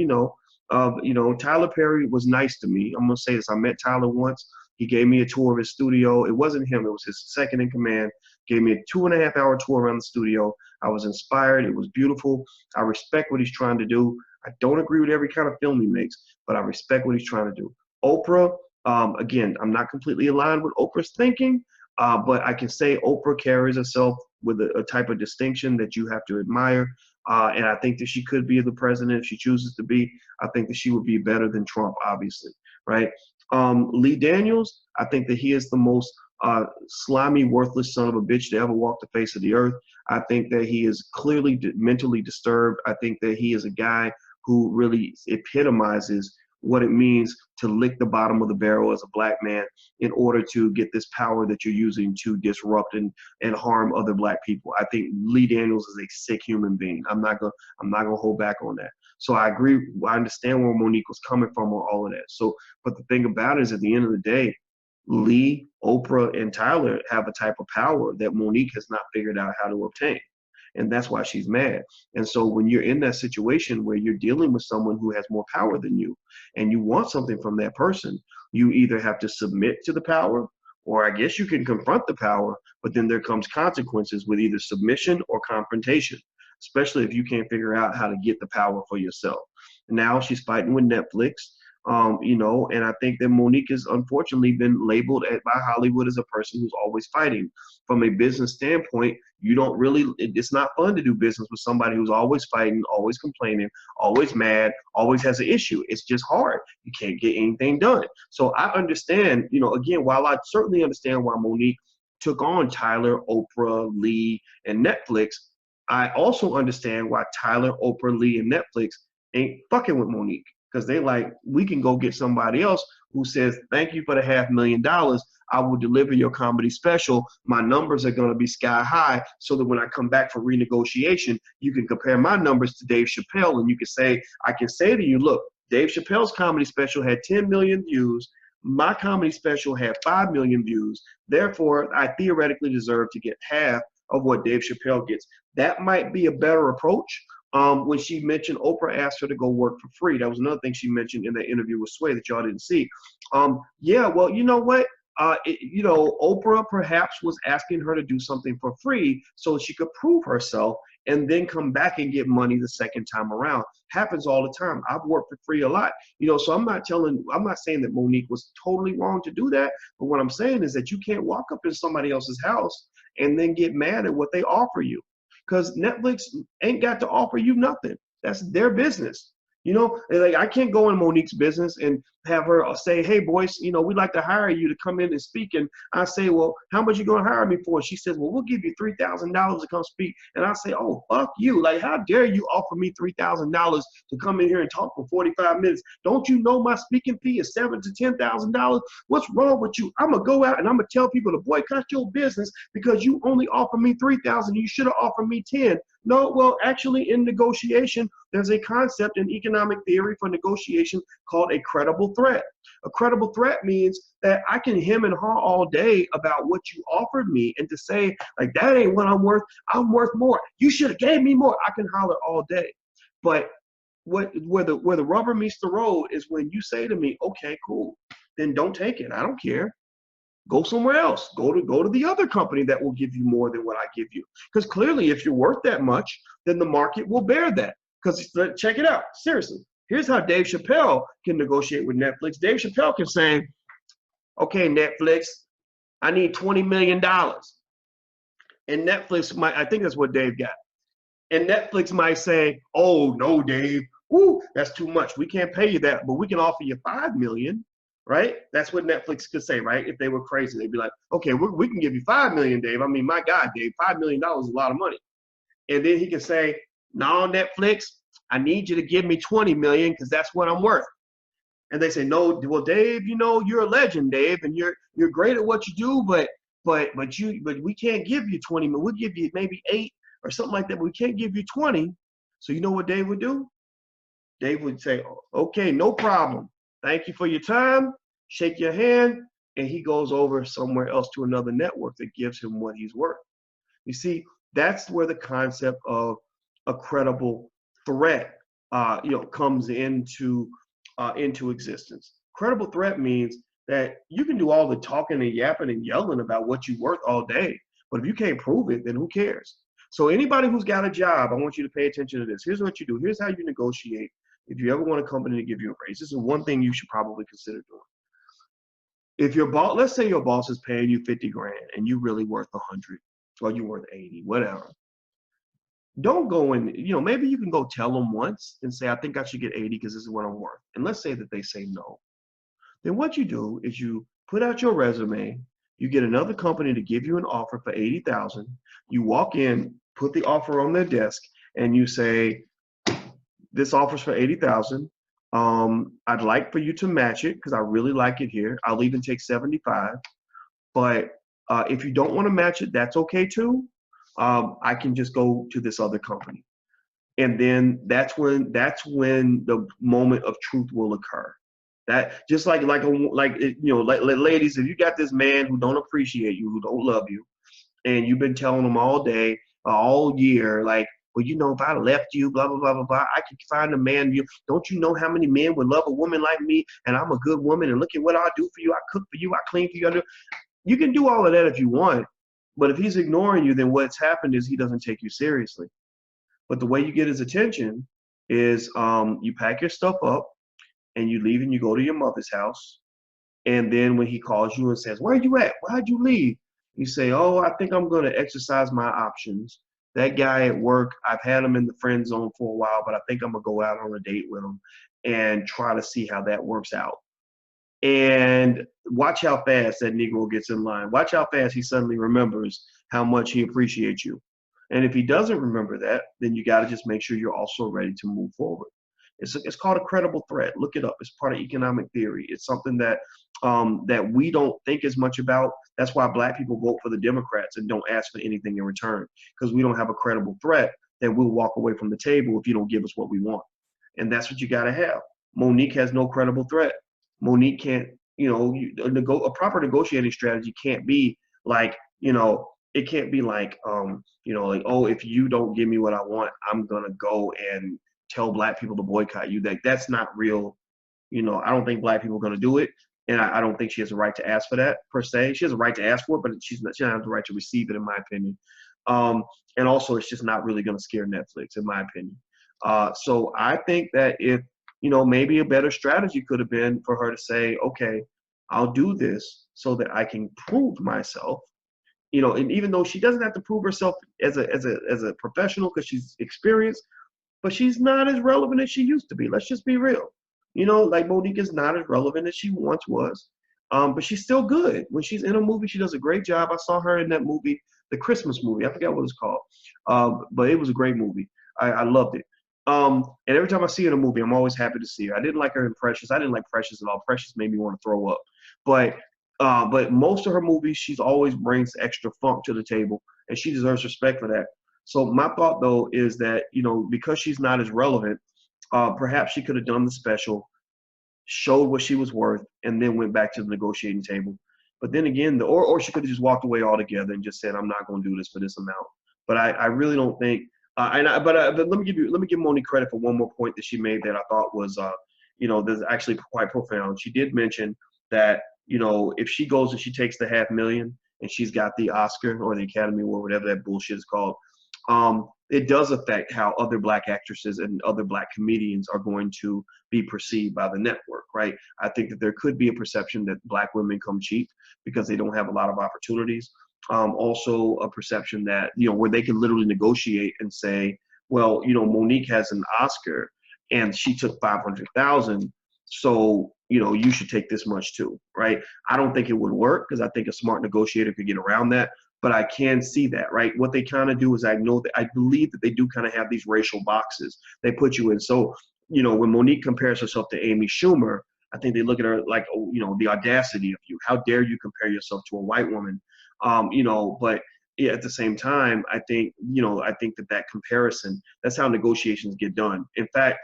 Tyler Perry was nice to me. I'm gonna say this. I met Tyler once. He gave me a tour of his studio. It wasn't him. It was his second in command. Gave me a 2.5-hour tour around the studio. I was inspired. It was beautiful. I respect what he's trying to do. I don't agree with every kind of film he makes, but I respect what he's trying to do. Oprah, again, I'm not completely aligned with Oprah's thinking, but I can say Oprah carries herself with a type of distinction that you have to admire. And I think that she could be the president if she chooses to be. I think that she would be better than Trump, obviously, right? Lee Daniels, I think that he is the most slimy, worthless son of a bitch to ever walk the face of the earth. I think that he is clearly mentally disturbed. I think that he is a guy who really epitomizes what it means to lick the bottom of the barrel as a black man in order to get this power that you're using to disrupt and harm other black people. I think Lee Daniels is a sick human being. I'm not gonna hold back on that. So I agree. I understand where Monique was coming from on all of that. So, but the thing about it is, at the end of the day, Lee, Oprah, and Tyler have a type of power that Monique has not figured out how to obtain. And that's why she's mad. And so when you're in that situation where you're dealing with someone who has more power than you and you want something from that person, you either have to submit to the power, or I guess you can confront the power, but then there comes consequences with either submission or confrontation, especially if you can't figure out how to get the power for yourself. Now she's fighting with Netflix. You know, and I think that Monique has unfortunately been labeled by Hollywood as a person who's always fighting. From a business standpoint, you don't really, it's not fun to do business with somebody who's always fighting, always complaining, always mad, always has an issue. It's just hard. You can't get anything done. So I understand, you know, again, while I certainly understand why Monique took on Tyler, Oprah, Lee, and Netflix, I also understand why Tyler, Oprah, Lee, and Netflix ain't fucking with Monique. Because they like, we can go get somebody else who says, thank you for the $500,000. I will deliver your comedy special. My numbers are going to be sky high so that when I come back for renegotiation, you can compare my numbers to Dave Chappelle. And you can say, I can say to you, look, Dave Chappelle's comedy special had 10 million views. My comedy special had 5 million views. Therefore, I theoretically deserve to get half of what Dave Chappelle gets. That might be a better approach. When she mentioned Oprah asked her to go work for free. That was another thing she mentioned in that interview with Sway that y'all didn't see. Yeah, well, you know what? You know, Oprah perhaps was asking her to do something for free so she could prove herself and then come back and get money the second time around. Happens all the time. I've worked for free a lot. You know, so I'm not saying that Monique was totally wrong to do that. But what I'm saying is that you can't walk up in somebody else's house and then get mad at what they offer you. Because Netflix ain't got to offer you nothing. That's their business. You know, like I can't go in Monique's business and have her say, hey, Boyce, you know, we'd like to hire you to come in and speak. And I say, well, how much you going to hire me for? She says, well, we'll give you $3,000 to come speak. And I say, oh, fuck you. Like, how dare you offer me $3,000 to come in here and talk for 45 minutes? Don't you know my speaking fee is $7,000 to $10,000? What's wrong with you? I'm going to go out and I'm going to tell people to boycott your business because you only offer me $3,000. You should have offered me 10. No, well, actually, in negotiation, there's a concept in economic theory for negotiation called a credible threat. A credible threat means that I can hem and haw all day about what you offered me, and to say, like, that ain't what I'm worth more. You should have gave me more. I can holler all day. But where the rubber meets the road is when you say to me, okay, cool, then don't take it. I don't care. Go somewhere else. Go to the other company that will give you more than what I give you. Because clearly, if you're worth that much, then the market will bear that. Because check it out. Seriously. Here's how Dave Chappelle can negotiate with Netflix. Dave Chappelle can say, okay, Netflix, I need $20 million. And Netflix might, I think that's what Dave got. And Netflix might say, oh, no, Dave. Ooh, that's too much. We can't pay you that, but we can offer you $5 million. Right? That's what Netflix could say, right? If they were crazy, they'd be like, okay, we can give you $5 million, Dave. I mean, my God, Dave, $5 million is a lot of money. And then he can say, no, Netflix, I need you to give me $20 million because that's what I'm worth. And they say, no, well, Dave, you know, you're a legend, Dave, and you're great at what you do, but we can't give you 20 million. We'll give you maybe 8 or something like that, but we can't give you 20. So you know what Dave would do? Dave would say, okay, no problem. Thank you for your time, shake your hand, and he goes over somewhere else to another network that gives him what he's worth. You see, that's where the concept of a credible threat, comes into existence. Credible threat means that you can do all the talking and yapping and yelling about what you're worth all day, but if you can't prove it, then who cares? So anybody who's got a job, I want you to pay attention to this. Here's what you do. Here's how you negotiate. If you ever want a company to give you a raise, this is one thing you should probably consider doing. If your boss, let's say your boss is paying you 50 grand and you really worth 100, or you're worth 80, whatever. Don't go in, maybe you can go tell them once and say, I think I should get 80 because this is what I'm worth. And let's say that they say no. Then what you do is you put out your resume, you get another company to give you an offer for 80,000. You walk in, put the offer on their desk, and you say, this offers for 80,000. I'd like for you to match it because I really like it here. I'll even take 75. But if you don't want to match it, that's okay too. I can just go to this other company. And then that's when the moment of truth will occur. That just like ladies, if you got this man who don't appreciate you, who don't love you, and you've been telling them all day, all year, like, well, if I left you, blah, blah, blah, blah, blah, I could find a man. Don't you know how many men would love a woman like me? And I'm a good woman. And look at what I do for you. I cook for you. I clean for you. You can do all of that if you want. But if he's ignoring you, then what's happened is he doesn't take you seriously. But the way you get his attention is you pack your stuff up. and you leave and you go to your mother's house. And then when he calls you and says, where you at? Why'd you leave? You say, oh, I think I'm going to exercise my options. That guy at work, I've had him in the friend zone for a while, but I think I'm going to go out on a date with him and try to see how that works out. And watch how fast that Negro gets in line. Watch how fast he suddenly remembers how much he appreciates you. And if he doesn't remember that, then you got to just make sure you're also ready to move forward. It's called a credible threat. Look it up. It's part of economic theory. It's something that that we don't think as much about. That's why Black people vote for the Democrats and don't ask for anything in return, because we don't have a credible threat that we'll walk away from the table if you don't give us what we want. And that's what you got to have. Monique has no credible threat. Monique can't, a proper negotiating strategy can't be like, it can't be like, like, oh, if you don't give me what I want, I'm going to go and tell Black people to boycott you. That's not real. I don't think Black people are going to do it. And I don't think she has a right to ask for that per se. She has a right to ask for it, but she doesn't have the right to receive it, in my opinion. And also, it's just not really going to scare Netflix, in my opinion. So I think that if, maybe a better strategy could have been for her to say, okay, I'll do this so that I can prove myself. And even though she doesn't have to prove herself as a professional because she's experienced, but she's not as relevant as she used to be. Let's just be real. Like Monique is not as relevant as she once was, but she's still good. When she's in a movie, she does a great job. I saw her in that movie, the Christmas movie. I forgot what it's called, but it was a great movie. I loved it. And every time I see her in a movie, I'm always happy to see her. I didn't like her in Precious. I didn't like Precious at all. Precious made me want to throw up. But most of her movies, she's always brings extra funk to the table, and she deserves respect for that. So my thought, though, is that, because she's not as relevant, perhaps she could have done the special, showed what she was worth, and then went back to the negotiating table. But then again, or she could have just walked away altogether and just said, I'm not going to do this for this amount. But I really don't think. But let me give Monique credit for one more point that she made that I thought was, that's actually quite profound. She did mention that, if she goes and she takes the $500,000 and she's got the Oscar or the Academy Award, whatever that bullshit is called, it does affect how other Black actresses and other Black comedians are going to be perceived by the network, right? I think that there could be a perception that Black women come cheap because they don't have a lot of opportunities. Also a perception that, where they can literally negotiate and say, well, Monique has an Oscar and she took $500,000. So, you should take this much too, right? I don't think it would work because I think a smart negotiator could get around that. But I can see that, right? What they kind of do is I believe that they do kind of have these racial boxes they put you in. So, when Monique compares herself to Amy Schumer, I think they look at her like, the audacity of you. How dare you compare yourself to a white woman? But yeah, at the same time, I think that comparison, that's how negotiations get done. In fact,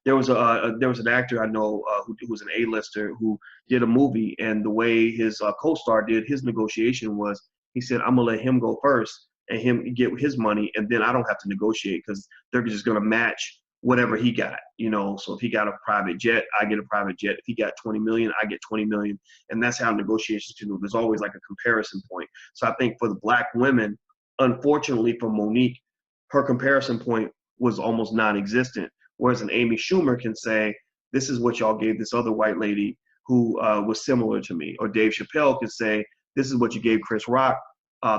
there was an actor I know who was an A-lister who did a movie, and the way his co-star did his negotiation was he said, I'm gonna let him go first and him get his money, and then I don't have to negotiate because they're just gonna match whatever he got. So if he got a private jet, I get a private jet. If he got 20 million, I get 20 million, and that's how negotiations can move. There's always like a comparison point. So I think for the Black women, unfortunately for Monique, her comparison point was almost non-existent. Whereas an Amy Schumer can say, this is what y'all gave this other white lady who was similar to me. Or Dave Chappelle can say, this is what you gave Chris Rock.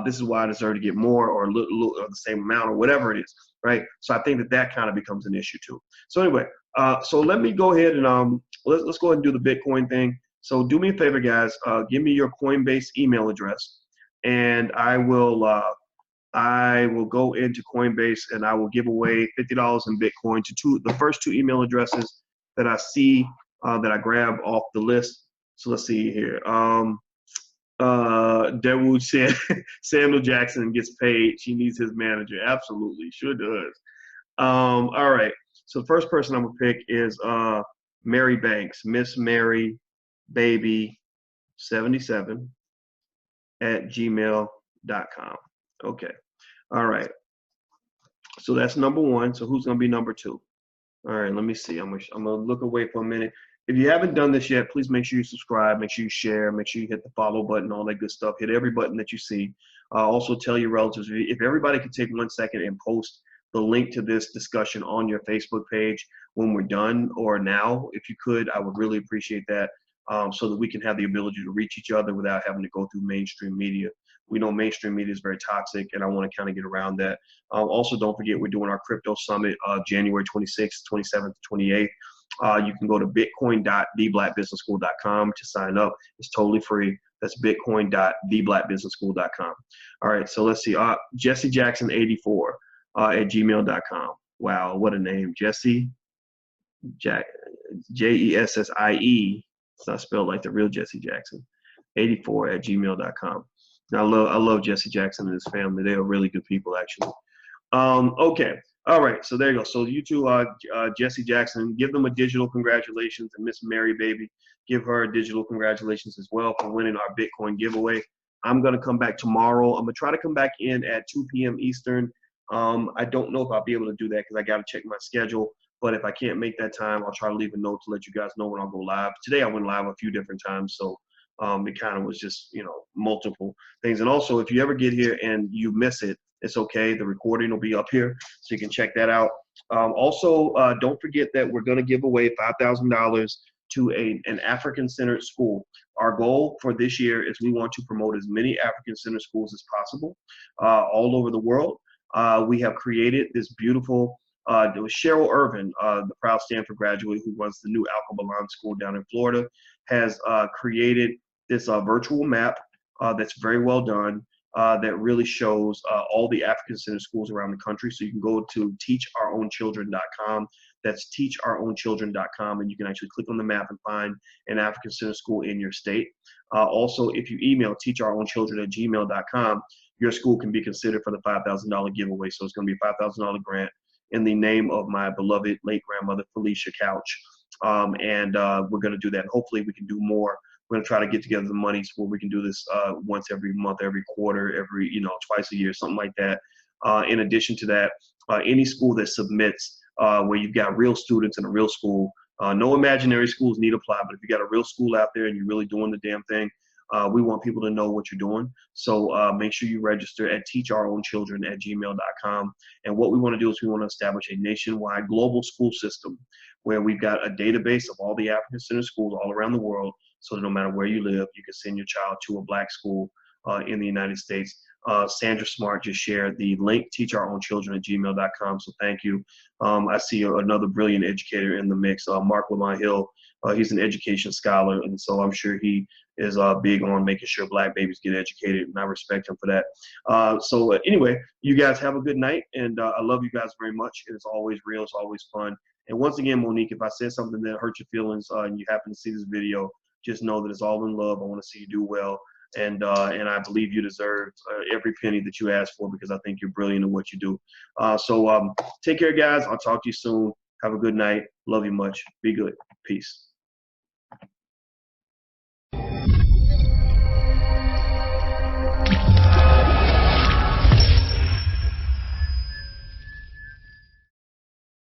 This is why I deserve to get more or the same amount or whatever it is, right? So I think that kind of becomes an issue too. So anyway, so let me go ahead and let's go ahead and do the Bitcoin thing. So do me a favor, guys. Give me your Coinbase email address, and I will go into Coinbase and I will give away $50 in Bitcoin to the first two email addresses that I see that I grab off the list. So let's see here. Dawood said Samuel Jackson gets paid. She needs his manager. Absolutely, sure does. All right. So the first person I'm gonna pick is Mary Banks, Miss Mary Baby 77 at gmail.com. Okay. All right. So that's number one. So who's going to be number two? All right. Let me see. I'm going to look away for a minute. If you haven't done this yet, please make sure you subscribe. Make sure you share. Make sure you hit the follow button, all that good stuff. Hit every button that you see. Also tell your relatives. If everybody could take 1 second and post the link to this discussion on your Facebook page when we're done, or now, if you could. I would really appreciate that, so that we can have the ability to reach each other without having to go through mainstream media. We know mainstream media is very toxic, and I want to kind of get around that. Also, don't forget, we're doing our crypto summit January 26th, 27th, 28th. You can go to bitcoin.theblackbusinessschool.com to sign up. It's totally free. That's bitcoin.theblackbusinessschool.com. All right, so let's see. Jesse Jackson 84 at gmail.com. Wow, what a name. Jesse Jack, Jessie. It's not spelled like the real Jesse Jackson. 84 at gmail.com. I love Jesse Jackson and his family. They are really good people, actually. Okay. All right. So there you go. So you two, Jesse Jackson, give them a digital congratulations, and Miss Mary Baby, give her a digital congratulations as well for winning our Bitcoin giveaway. I'm going to come back tomorrow. I'm going to try to come back in at 2 p.m. Eastern. I don't know if I'll be able to do that because I got to check my schedule. But if I can't make that time, I'll try to leave a note to let you guys know when I'll go live. Today I went live a few different times, so it kind of was just, multiple things. And also, if you ever get here and you miss it, it's okay. The recording will be up here, so you can check that out. Also, don't forget that we're going to give away $5,000 to an African-centered school. Our goal for this year is we want to promote as many African-centered schools as possible all over the world. We have created this beautiful it was Cheryl Irvin, the proud Stanford graduate who runs the new Alkebalan School down in Florida, has created this virtual map that's very well done, that really shows all the African-centered schools around the country. So you can go to teachourownchildren.com. That's teachourownchildren.com, and you can actually click on the map and find an African-centered school in your state. Also, if you email teachourownchildren@gmail.com, your school can be considered for the $5,000 giveaway. So it's going to be a $5,000 grant in the name of my beloved late grandmother, Felicia Couch. And we're going to do that. Hopefully we can do more. We're going to try to get together the money so we can do this once every month, every quarter, twice a year, something like that. In addition to that, any school that submits where you've got real students in a real school, no imaginary schools need apply, but if you got a real school out there and you're really doing the damn thing, we want people to know what you're doing. So make sure you register at teachourownchildren@gmail.com. And what we want to do is we want to establish a nationwide global school system where we've got a database of all the African-centered schools all around the world, so that no matter where you live, you can send your child to a black school in the United States. Sandra Smart just shared the link, teachourownchildren@gmail.com. So thank you. I see another brilliant educator in the mix, Mark Lamont Hill. He's an education scholar, and so I'm sure he is big on making sure black babies get educated, and I respect him for that. So anyway, you guys have a good night, and I love you guys very much. It's always real. It's always fun. And once again, Monique, if I said something that hurt your feelings and you happen to see this video, just know that it's all in love. I want to see you do well. And I believe you deserve every penny that you asked for, because I think you're brilliant in what you do. So take care, guys. I'll talk to you soon. Have a good night. Love you much. Be good. Peace.